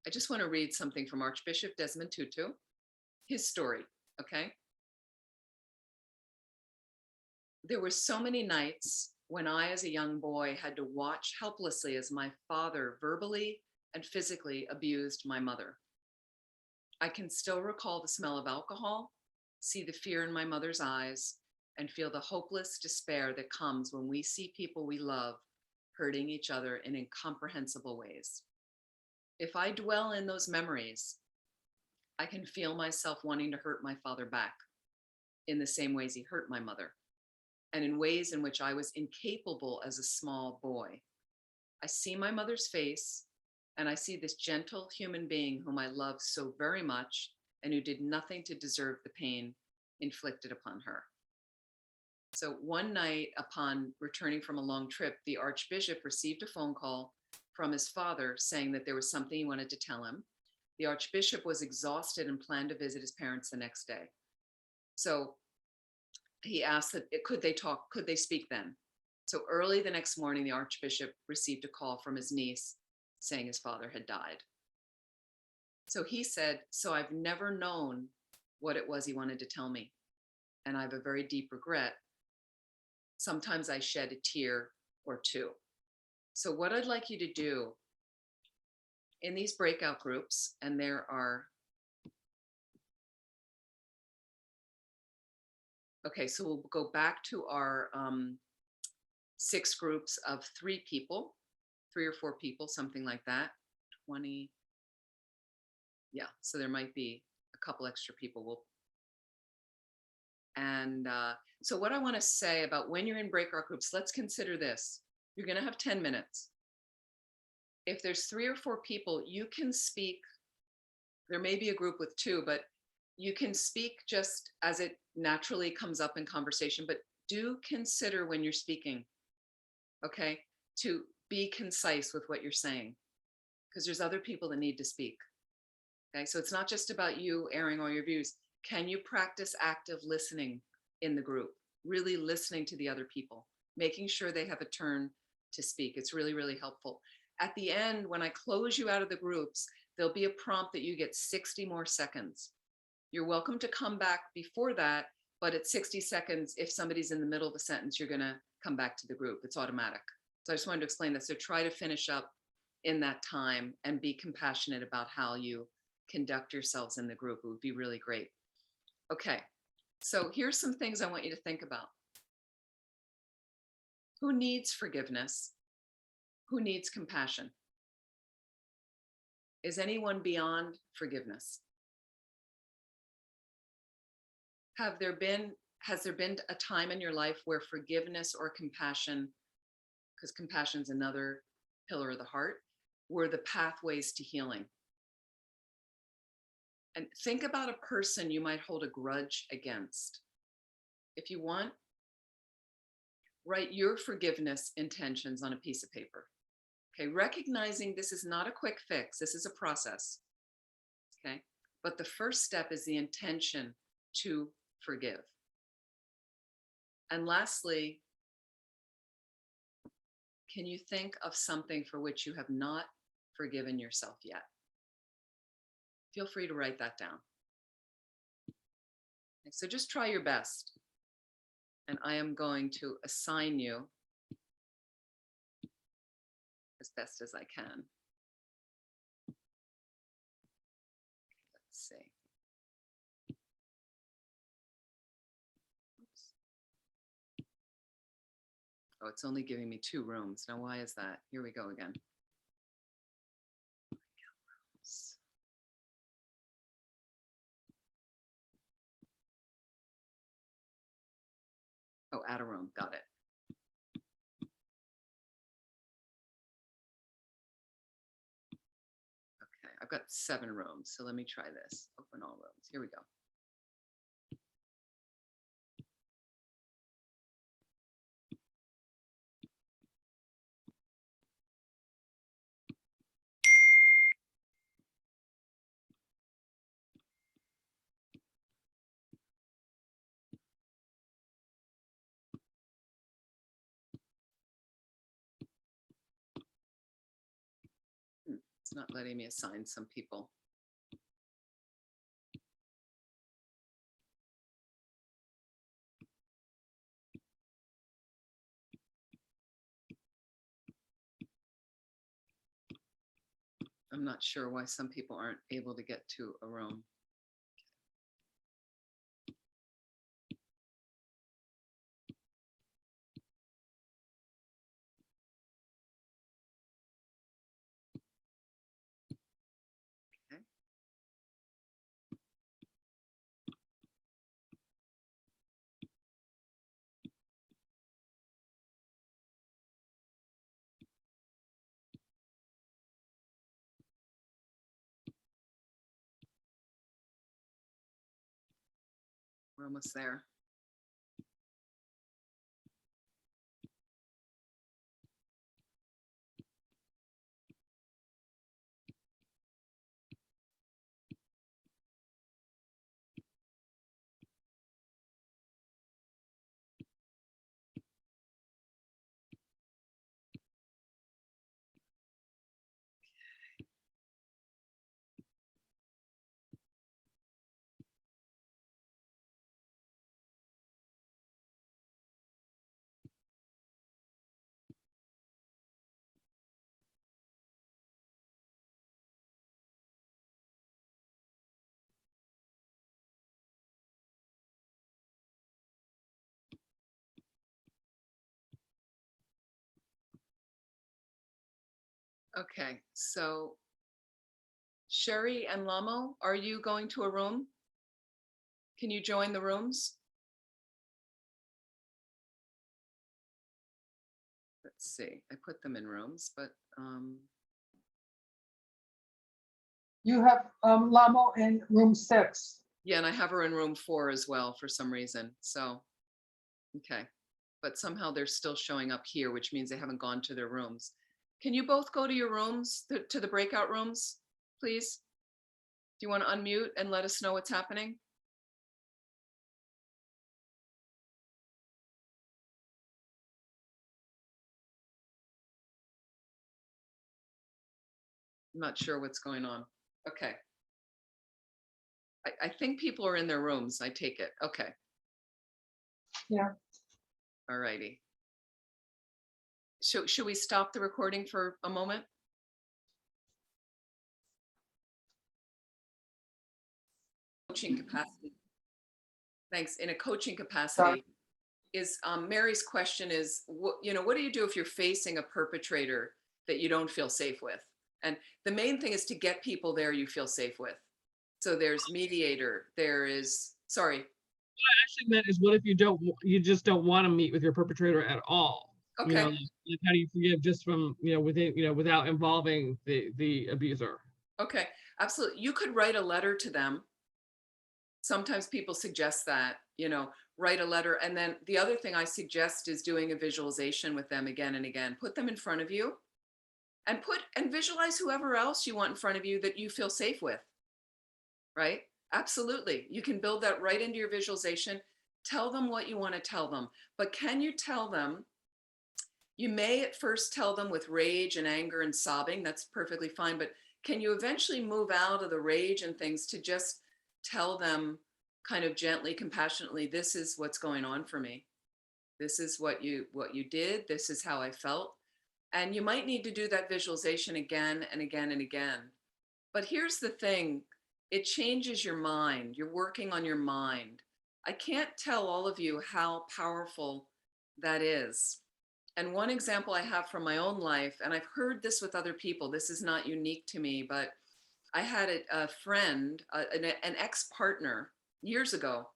I just want to read something from Archbishop Desmond Tutu, his story, okay? There were so many nights when I, as a young boy, had to watch helplessly as my father verbally and physically abused my mother. I can still recall the smell of alcohol, see the fear in my mother's eyes, and feel the hopeless despair that comes when we see people we love hurting each other in incomprehensible ways. If I dwell in those memories, I can feel myself wanting to hurt my father back in the same ways he hurt my mother, and in ways in which I was incapable as a small boy. I see my mother's face, and I see this gentle human being whom I love so very much and who did nothing to deserve the pain inflicted upon her. So one night, upon returning from a long trip, the Archbishop received a phone call from his father saying that there was something he wanted to tell him. The Archbishop was exhausted and planned to visit his parents the next day. So he asked that could they speak then? So early the next morning, the Archbishop received a call from his niece saying his father had died. So he said, so I've never known what it was he wanted to tell me. And I have a very deep regret. Sometimes I shed a tear or two. So what I'd like you to do in these breakout groups, and there are, okay, so we'll go back to our 6 groups of 3 people, 3 or 4 people, something like that, 20. Yeah, so there might be a couple extra people. So what I want to say about when you're in breakout groups, let's consider this. You're going to have 10 minutes. If there's 3 or 4 people, you can speak. There may be a group with 2, but you can speak just as it naturally comes up in conversation, but do consider when you're speaking, okay, to be concise with what you're saying, because there's other people that need to speak. Okay, so it's not just about you airing all your views. Can you practice active listening in the group? Really listening to the other people, making sure they have a turn to speak. It's really, really helpful. At the end, when I close you out of the groups, there'll be a prompt that you get 60 more seconds. You're welcome to come back before that, but at 60 seconds, if somebody's in the middle of a sentence, you're going to come back to the group. It's automatic. So I just wanted to explain this. So try to finish up in that time and be compassionate about how you conduct yourselves in the group. It would be really great. Okay, so here's some things I want you to think about. Who needs forgiveness? Who needs compassion? Is anyone beyond forgiveness? Has there been a time in your life where forgiveness or compassion, because compassion is another pillar of the heart, were the pathways to healing? And think about a person you might hold a grudge against. If you want, write your forgiveness intentions on a piece of paper. Okay, recognizing this is not a quick fix, this is a process. Okay, but the first step is the intention to forgive. And lastly, can you think of something for which you have not forgiven yourself yet? Feel free to write that down. Okay, so just try your best. And I am going to assign you as best as I can. Let's see. Oops. Oh, it's only giving me 2 rooms. Now, why is that? Here we go again. Oh, add a room. Got it. Okay, I've got 7 rooms. So let me try this. Open all rooms. Here we go. It's not letting me assign some people. I'm not sure why some people aren't able to get to a room. Okay. We're almost there. Okay, so Sherry and Lamo, are you going to a room? Can you join the rooms? Let's see, I put them in rooms, but You have Lamo in room 6. yeah, and I have her in room 4 as well for some reason. So, okay, but somehow they're still showing up here, which means they haven't gone to their rooms. Can you both go to your rooms, to the breakout rooms, please? Do you want to unmute and let us know what's happening? I'm not sure what's going on. Okay. I think people are in their rooms. I take it. Okay. Yeah. All righty. So should we stop the recording for a moment? Coaching capacity. Thanks. In a coaching capacity, is Mary's question is, what do you do if you're facing a perpetrator that you don't feel safe with? And the main thing is to get people there you feel safe with. So there's mediator, there is, sorry. Actually meant is, what if you just don't want to meet with your perpetrator at all? Okay. Like how do you forgive just from, within, without involving the abuser? Okay, absolutely. You could write a letter to them. Sometimes people suggest that, write a letter. And then the other thing I suggest is doing a visualization with them again and again. Put them in front of you and visualize whoever else you want in front of you that you feel safe with. Right? Absolutely. You can build that right into your visualization. Tell them what you want to tell them. But can you tell them? You may at first tell them with rage and anger and sobbing. That's perfectly fine. But can you eventually move out of the rage and things to just tell them kind of gently, compassionately, this is what's going on for me. This is what you did. This is how I felt. And you might need to do that visualization again and again and again. But here's the thing. It changes your mind. You're working on your mind. I can't tell all of you how powerful that is. And one example I have from my own life, and I've heard this with other people, this is not unique to me, but I had a friend, an ex-partner years ago.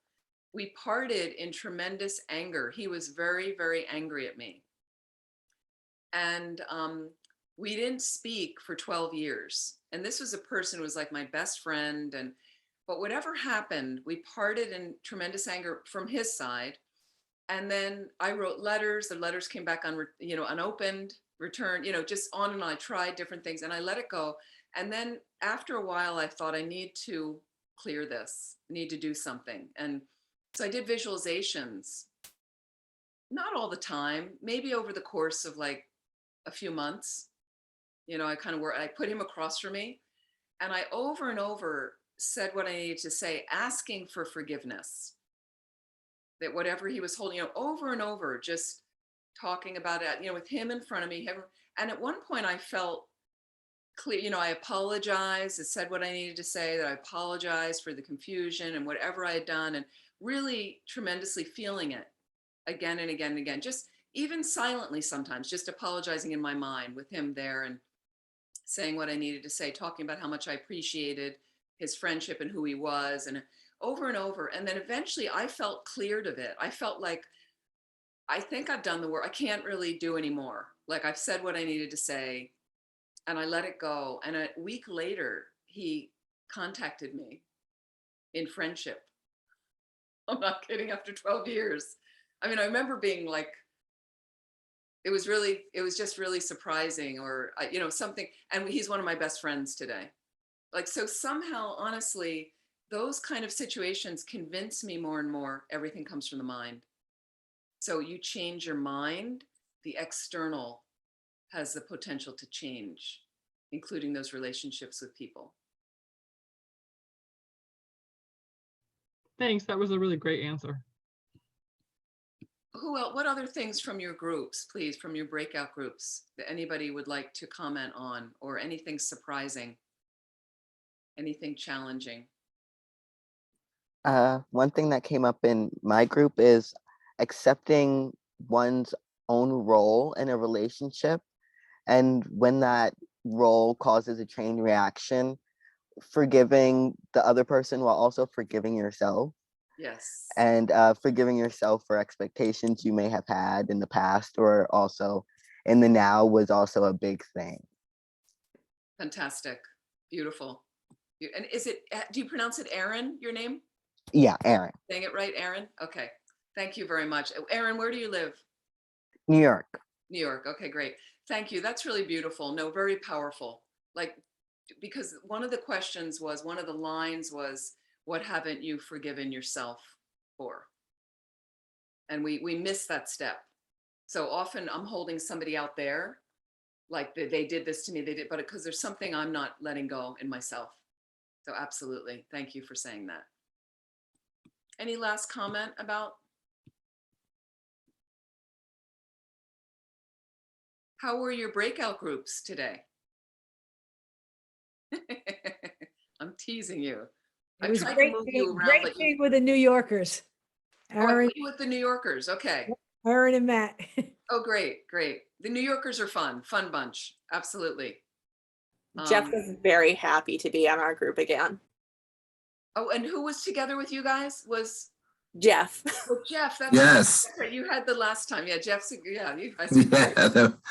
We parted in tremendous anger. He was very, very angry at me. And we didn't speak for 12 years. And this was a person who was like my best friend. But whatever happened, we parted in tremendous anger from his side. And then I wrote letters. The letters came back unopened, returned, just on and on. I tried different things and I let it go. And then after a while, I thought I need to clear this, I need to do something. And so I did visualizations, not all the time, maybe over the course of like a few months. I put him across from me and I over and over said what I needed to say, asking for forgiveness. That whatever he was holding, over and over, just talking about it, with him in front of me. And at one point I felt clear, I apologized, I said what I needed to say, that I apologized for the confusion and whatever I had done, and really tremendously feeling it again and again and again, just even silently sometimes, just apologizing in my mind with him there and saying what I needed to say, talking about how much I appreciated his friendship and who he was, and over and over. And then eventually I felt cleared of it. I felt like, I think I've done the work. I can't really do anymore. Like I've said what I needed to say and I let it go. And a week later, he contacted me in friendship. I'm not kidding, after 12 years. I mean, I remember being like, it was just really surprising, or, something. And he's one of my best friends today. Like, so somehow, honestly, those kind of situations convince me more and more everything comes from the mind. So you change your mind, the external has the potential to change, including those relationships with people. Thanks. That was a really great answer. Who else, what other things from your groups, please, from your breakout groups, that anybody would like to comment on, or anything surprising, anything challenging? One thing that came up in my group is accepting one's own role in a relationship. And when that role causes a chain reaction, forgiving the other person while also forgiving yourself. Yes. And forgiving yourself for expectations you may have had in the past or also in the now was also a big thing. Fantastic. Beautiful. And do you pronounce it Aaron, your name? Yeah, Aaron. Saying it right, Aaron? Okay. Thank you very much. Aaron, where do you live? New York. New York. Okay, great. Thank you. That's really beautiful. No, very powerful. Like, because one of the lines was, what haven't you forgiven yourself for? And we miss that step. So often I'm holding somebody out there like they did this to me, they did, but because there's something I'm not letting go in myself. So absolutely. Thank you for saying that. Any last comment about how were your breakout groups today? I'm teasing you. It I was tried to great move being, you around, great but being with the New Yorkers, oh, I Aaron, put you with the New Yorkers. Okay. Aaron and Matt. Oh, great, great. The New Yorkers are fun bunch. Absolutely. Jeff was very happy to be on our group again. Oh, and who was together with you guys? Was Jeff. Jeff? That's Yes. right. You had the last time. Yeah, Jeff's. Yeah, you guys. Yeah,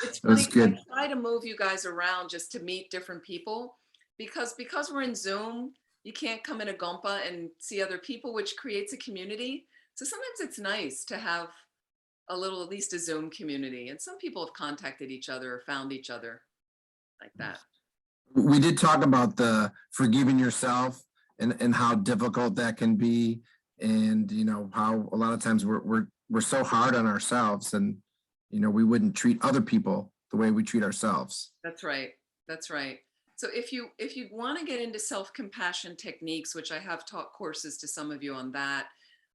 It's that was funny. good. I try to move you guys around just to meet different people because we're in Zoom, you can't come in a gompa and see other people, which creates a community. So sometimes it's nice to have a little, at least a Zoom community. And some people have contacted each other or found each other like that. We did talk about the forgiving yourself and how difficult that can be, and you know how a lot of times we're so hard on ourselves, and you know we wouldn't treat other people the way we treat ourselves. That's right. That's right. So if you want to get into self-compassion techniques, which I have taught courses to some of you on that,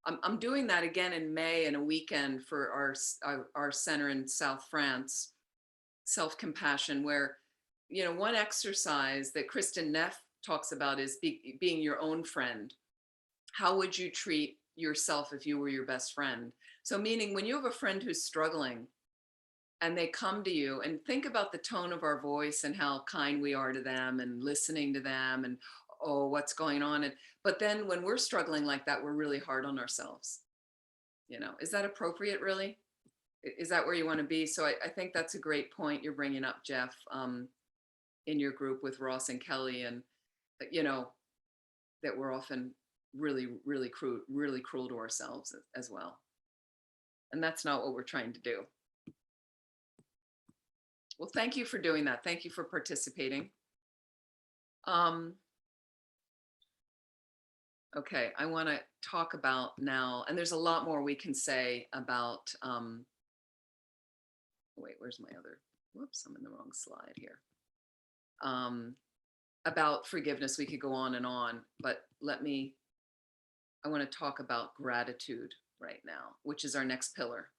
I'm doing that again in May in a weekend for our center in South France, self-compassion, where, you know, one exercise that Kristen Neff talks about is being your own friend. How would you treat yourself if you were your best friend? So meaning when you have a friend who's struggling and they come to you, and think about the tone of our voice and how kind we are to them and listening to them and, oh, what's going on? But then when we're struggling like that, we're really hard on ourselves. You know, is that appropriate really? Is that where you want to be? So I think that's a great point you're bringing up, Jeff, in your group with Ross and Kelly, and, you know, that we're often really, really cruel to ourselves as well. And that's not what we're trying to do. Well, thank you for doing that. Thank you for participating. Okay, I want to talk about now, and there's a lot more we can say about, wait, where's my other, whoops, I'm in the wrong slide here. About forgiveness, we could go on and on, but I want to talk about gratitude right now, which is our next pillar.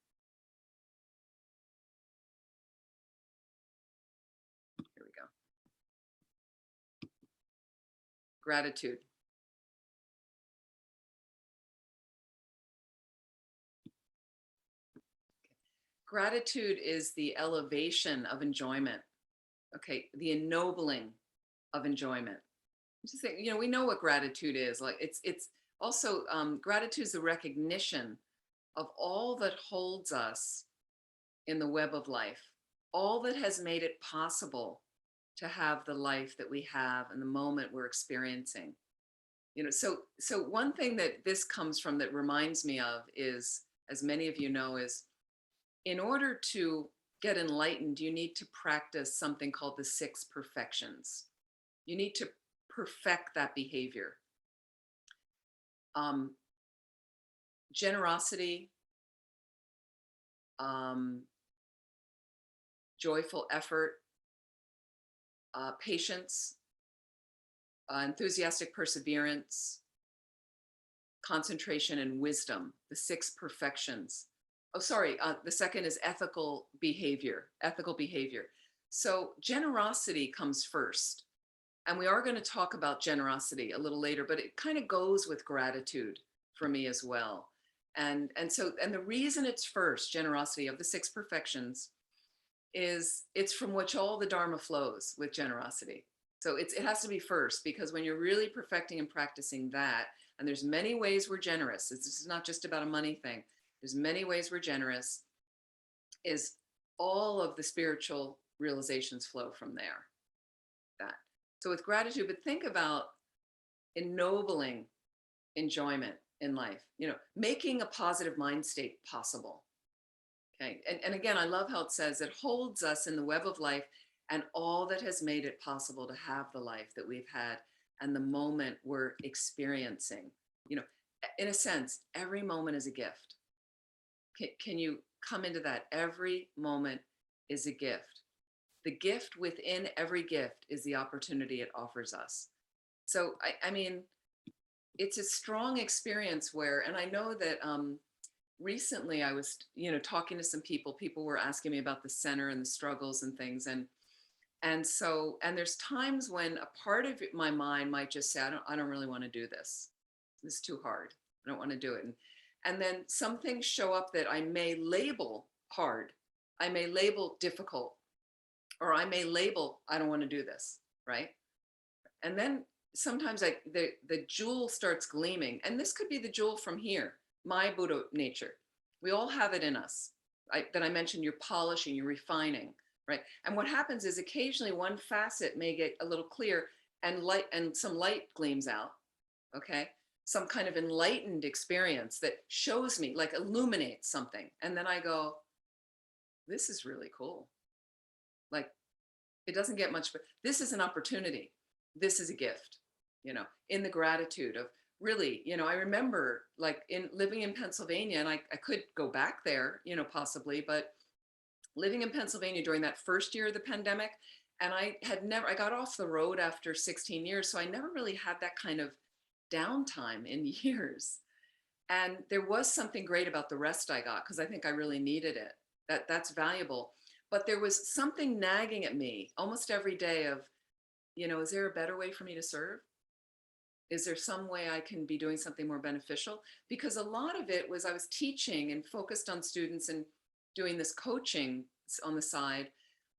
Here we go. Gratitude. Gratitude is the elevation of enjoyment. Okay, the ennobling of enjoyment. Just think, you know, we know what gratitude is. Like it's also gratitude is the recognition of all that holds us in the web of life, all that has made it possible to have the life that we have and the moment we're experiencing. You know, so one thing that this comes from that reminds me of is, as many of you know, is in order to get enlightened, you need to practice something called the 6 perfections. You need to perfect that behavior. Generosity, joyful effort, patience, enthusiastic perseverance, concentration, and wisdom, the 6 perfections. Oh, sorry, the second is ethical behavior. So generosity comes first. And we are going to talk about generosity a little later, but it kind of goes with gratitude for me as well. And the reason it's first, generosity of the 6 perfections, is it's from which all the Dharma flows with generosity. So it has to be first, because when you're really perfecting and practicing that, and there's many ways we're generous, this is not just about a money thing. There's many ways we're generous, is all of the spiritual realizations flow from there. That. So with gratitude, but think about ennobling enjoyment in life, you know, making a positive mind state possible. Okay. And again, I love how it says it holds us in the web of life and all that has made it possible to have the life that we've had and the moment we're experiencing. You know, in a sense, every moment is a gift. Can you come into that? Every moment is a gift. The gift within every gift is the opportunity it offers us. So, I mean, it's a strong experience where, and I know that recently I was, talking to some people were asking me about the center and the struggles and things. And there's times when a part of my mind might just say, I don't really want to do this. It's too hard. I don't want to do it. And then some things show up that I may label hard. I may label difficult, or I may label, I don't want to do this. Right. And then sometimes the jewel starts gleaming, and this could be the jewel from here, my Buddha nature. We all have it in us. That I mentioned, you're polishing, you're refining, right? And what happens is occasionally one facet may get a little clear, and some light gleams out, okay? Some kind of enlightened experience that shows me, like illuminates something. And then I go, this is really cool. Like, it doesn't get much, but this is an opportunity. This is a gift, in the gratitude of really, I remember like living in Pennsylvania, and I could go back there, possibly, but living in Pennsylvania during that first year of the pandemic, and I got off the road after 16 years. So I never really had that kind of downtime in years. And there was something great about the rest I got, because I think I really needed it. That's valuable. But there was something nagging at me almost every day of, is there a better way for me to serve? Is there some way I can be doing something more beneficial? Because a lot of it was I was teaching and focused on students and doing this coaching on the side.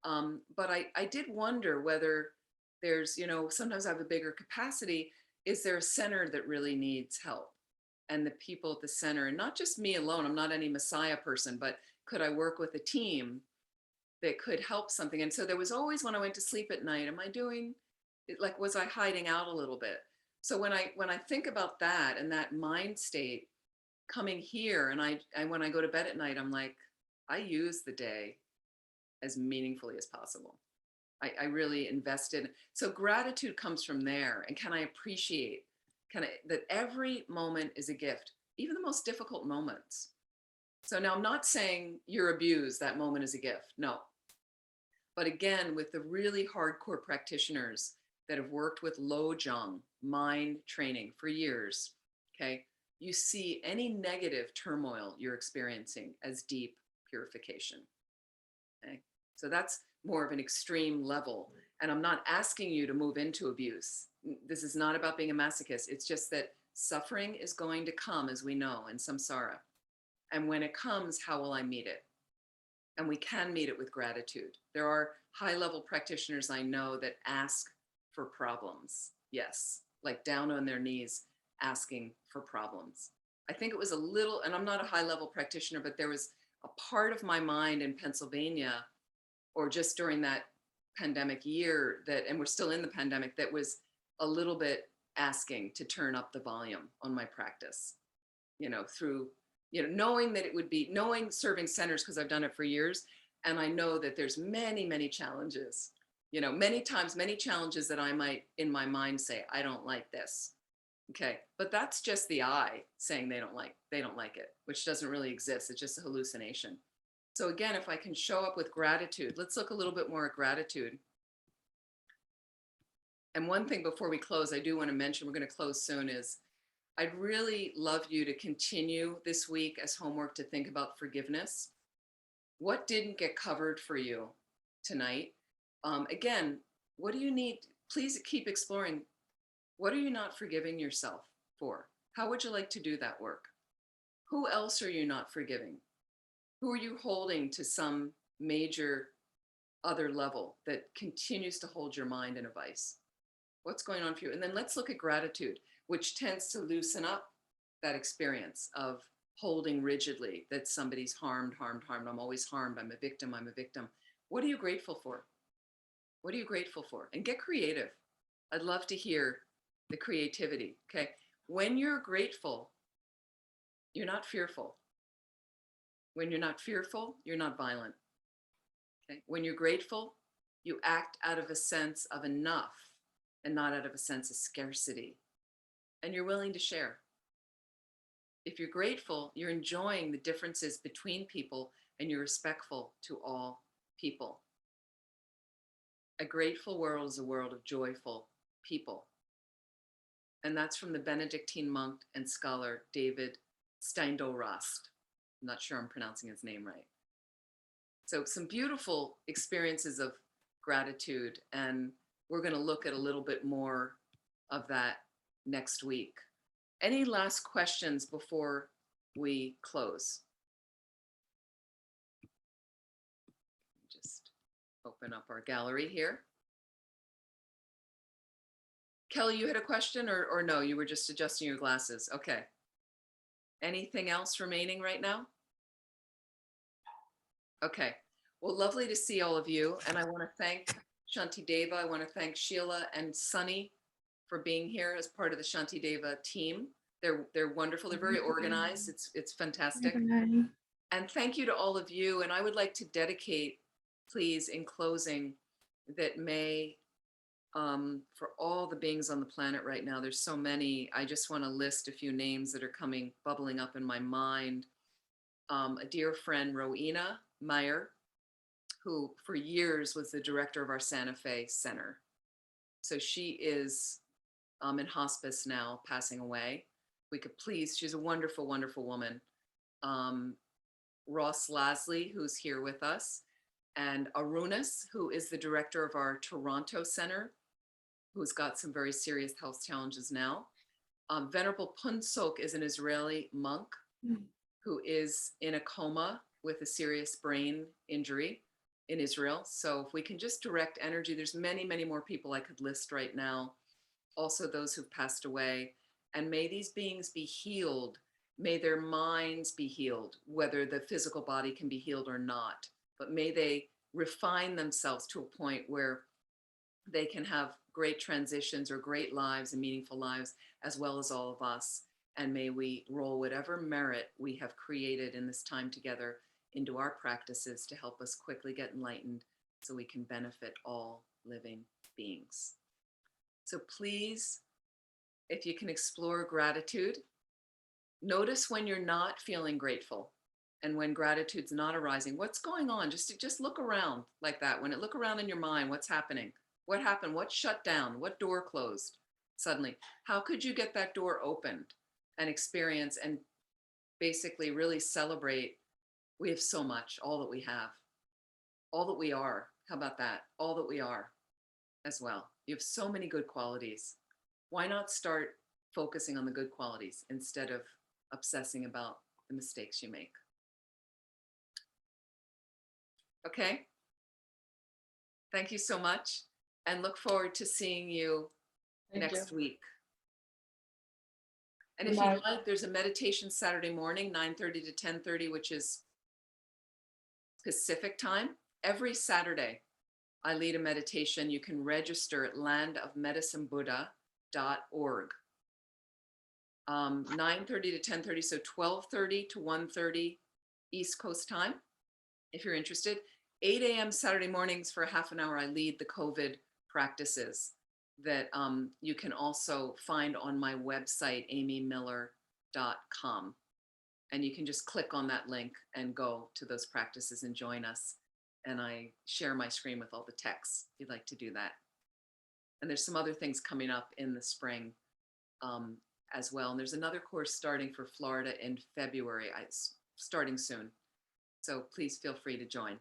But I did wonder whether there's, sometimes I have a bigger capacity. Is there a center that really needs help? And the people at the center, and not just me alone, I'm not any Messiah person, but could I work with a team that could help something? And so there was always, when I went to sleep at night, am I doing it, like, was I hiding out a little bit? So when I think about that and that mind state coming here, and when I go to bed at night, I'm like, I use the day as meaningfully as possible. I really invested. So gratitude comes from there. And can I appreciate, that every moment is a gift, even the most difficult moments. So now I'm not saying you're abused, that moment is a gift. No. But again, with the really hardcore practitioners that have worked with Lojong mind training for years, okay, you see any negative turmoil you're experiencing as deep purification. Okay, so that's more of an extreme level. And I'm not asking you to move into abuse. This is not about being a masochist. It's just that suffering is going to come, as we know, in samsara. And when it comes, how will I meet it? And we can meet it with gratitude. There are high-level practitioners I know that ask for problems. Yes, like down on their knees, asking for problems. I think it was a little, and I'm not a high-level practitioner, but there was a part of my mind in Pennsylvania, or just during that pandemic year and we're still in the pandemic, that was a little bit asking to turn up the volume on my practice, through, knowing that it would be, knowing serving centers, because I've done it for years. And I know that there's many, many challenges, many times, many challenges that I might in my mind say, I don't like this. Okay. But that's just the I saying they don't like it, which doesn't really exist. It's just a hallucination. So again, if I can show up with gratitude, let's look a little bit more at gratitude. And one thing before we close, I do want to mention, we're going to close soon, is I'd really love you to continue this week as homework to think about forgiveness. What didn't get covered for you tonight? Again, what do you need? Please keep exploring. What are you not forgiving yourself for? How would you like to do that work? Who else are you not forgiving? Who are you holding to some major other level that continues to hold your mind in a vice? What's going on for you? And then let's look at gratitude, which tends to loosen up that experience of holding rigidly that somebody's harmed. I'm always harmed. I'm a victim. What are you grateful for? What are you grateful for? And get creative. I'd love to hear the creativity. Okay. When you're grateful, you're not fearful. When you're not fearful, you're not violent. Okay. When you're grateful, you act out of a sense of enough and not out of a sense of scarcity. And you're willing to share. If you're grateful, you're enjoying the differences between people, and you're respectful to all people. A grateful world is a world of joyful people. And that's from the Benedictine monk and scholar David Steindl-Rast. I'm not sure I'm pronouncing his name right. So some beautiful experiences of gratitude, and we're going to look at a little bit more of that next week. Any last questions before we close? Just open up our gallery here. Kelly, you had a question or no? You were just adjusting your glasses. Okay. Anything else remaining right now? Okay. Well, lovely to see all of you. And I want to thank Shantideva. I want to thank Sheila and Sunny for being here as part of the Shantideva team. They're wonderful. They're very organized. It's fantastic. And thank you to all of you. And I would like to dedicate, please, in closing, that may, for all the beings on the planet right now, there's so many. I just want to list a few names that are bubbling up in my mind. A dear friend, Rowena Meyer, who for years was the director of our Santa Fe Center. So she is in hospice now, passing away. We could please, she's a wonderful, wonderful woman. Ross Lasley, who's here with us, and Arunas, who is the director of our Toronto Center, who's got some very serious health challenges now. Venerable Punsok is an Israeli monk who is in a coma with a serious brain injury in Israel. So if we can just direct energy, there's many, many more people I could list right now. Also those who've passed away. And may these beings be healed. May their minds be healed, whether the physical body can be healed or not. But may they refine themselves to a point where they can have great transitions or great lives and meaningful lives, as well as all of us. And may we roll whatever merit we have created in this time together into our practices to help us quickly get enlightened so we can benefit all living beings. So please, if you can explore gratitude, notice when you're not feeling grateful and when gratitude's not arising. What's going on? Just look around like that. When it look around in your mind, what's happening? What happened? What shut down? What door closed suddenly? How could you get that door opened and experience and basically really celebrate? We have so much, all that we have, all that we are. How about that? All that we are as well. You have so many good qualities. Why not start focusing on the good qualities instead of obsessing about the mistakes you make? Okay. Thank you so much, and look forward to seeing you next week. And if you'd like, there's a meditation Saturday morning, 9:30 to 10:30, which is Pacific time. Every Saturday, I lead a meditation. You can register at landofmedicinebuddha.org. 9:30 to 10:30, so 12:30 to 1:30 East Coast time, if you're interested. 8 a.m. Saturday mornings for a half an hour, I lead the COVID practices that you can also find on my website, amymiller.com. And you can just click on that link and go to those practices and join us. And I share my screen with all the texts if you'd like to do that. And there's some other things coming up in the spring as well. And there's another course starting for Florida in February, starting soon. So please feel free to join.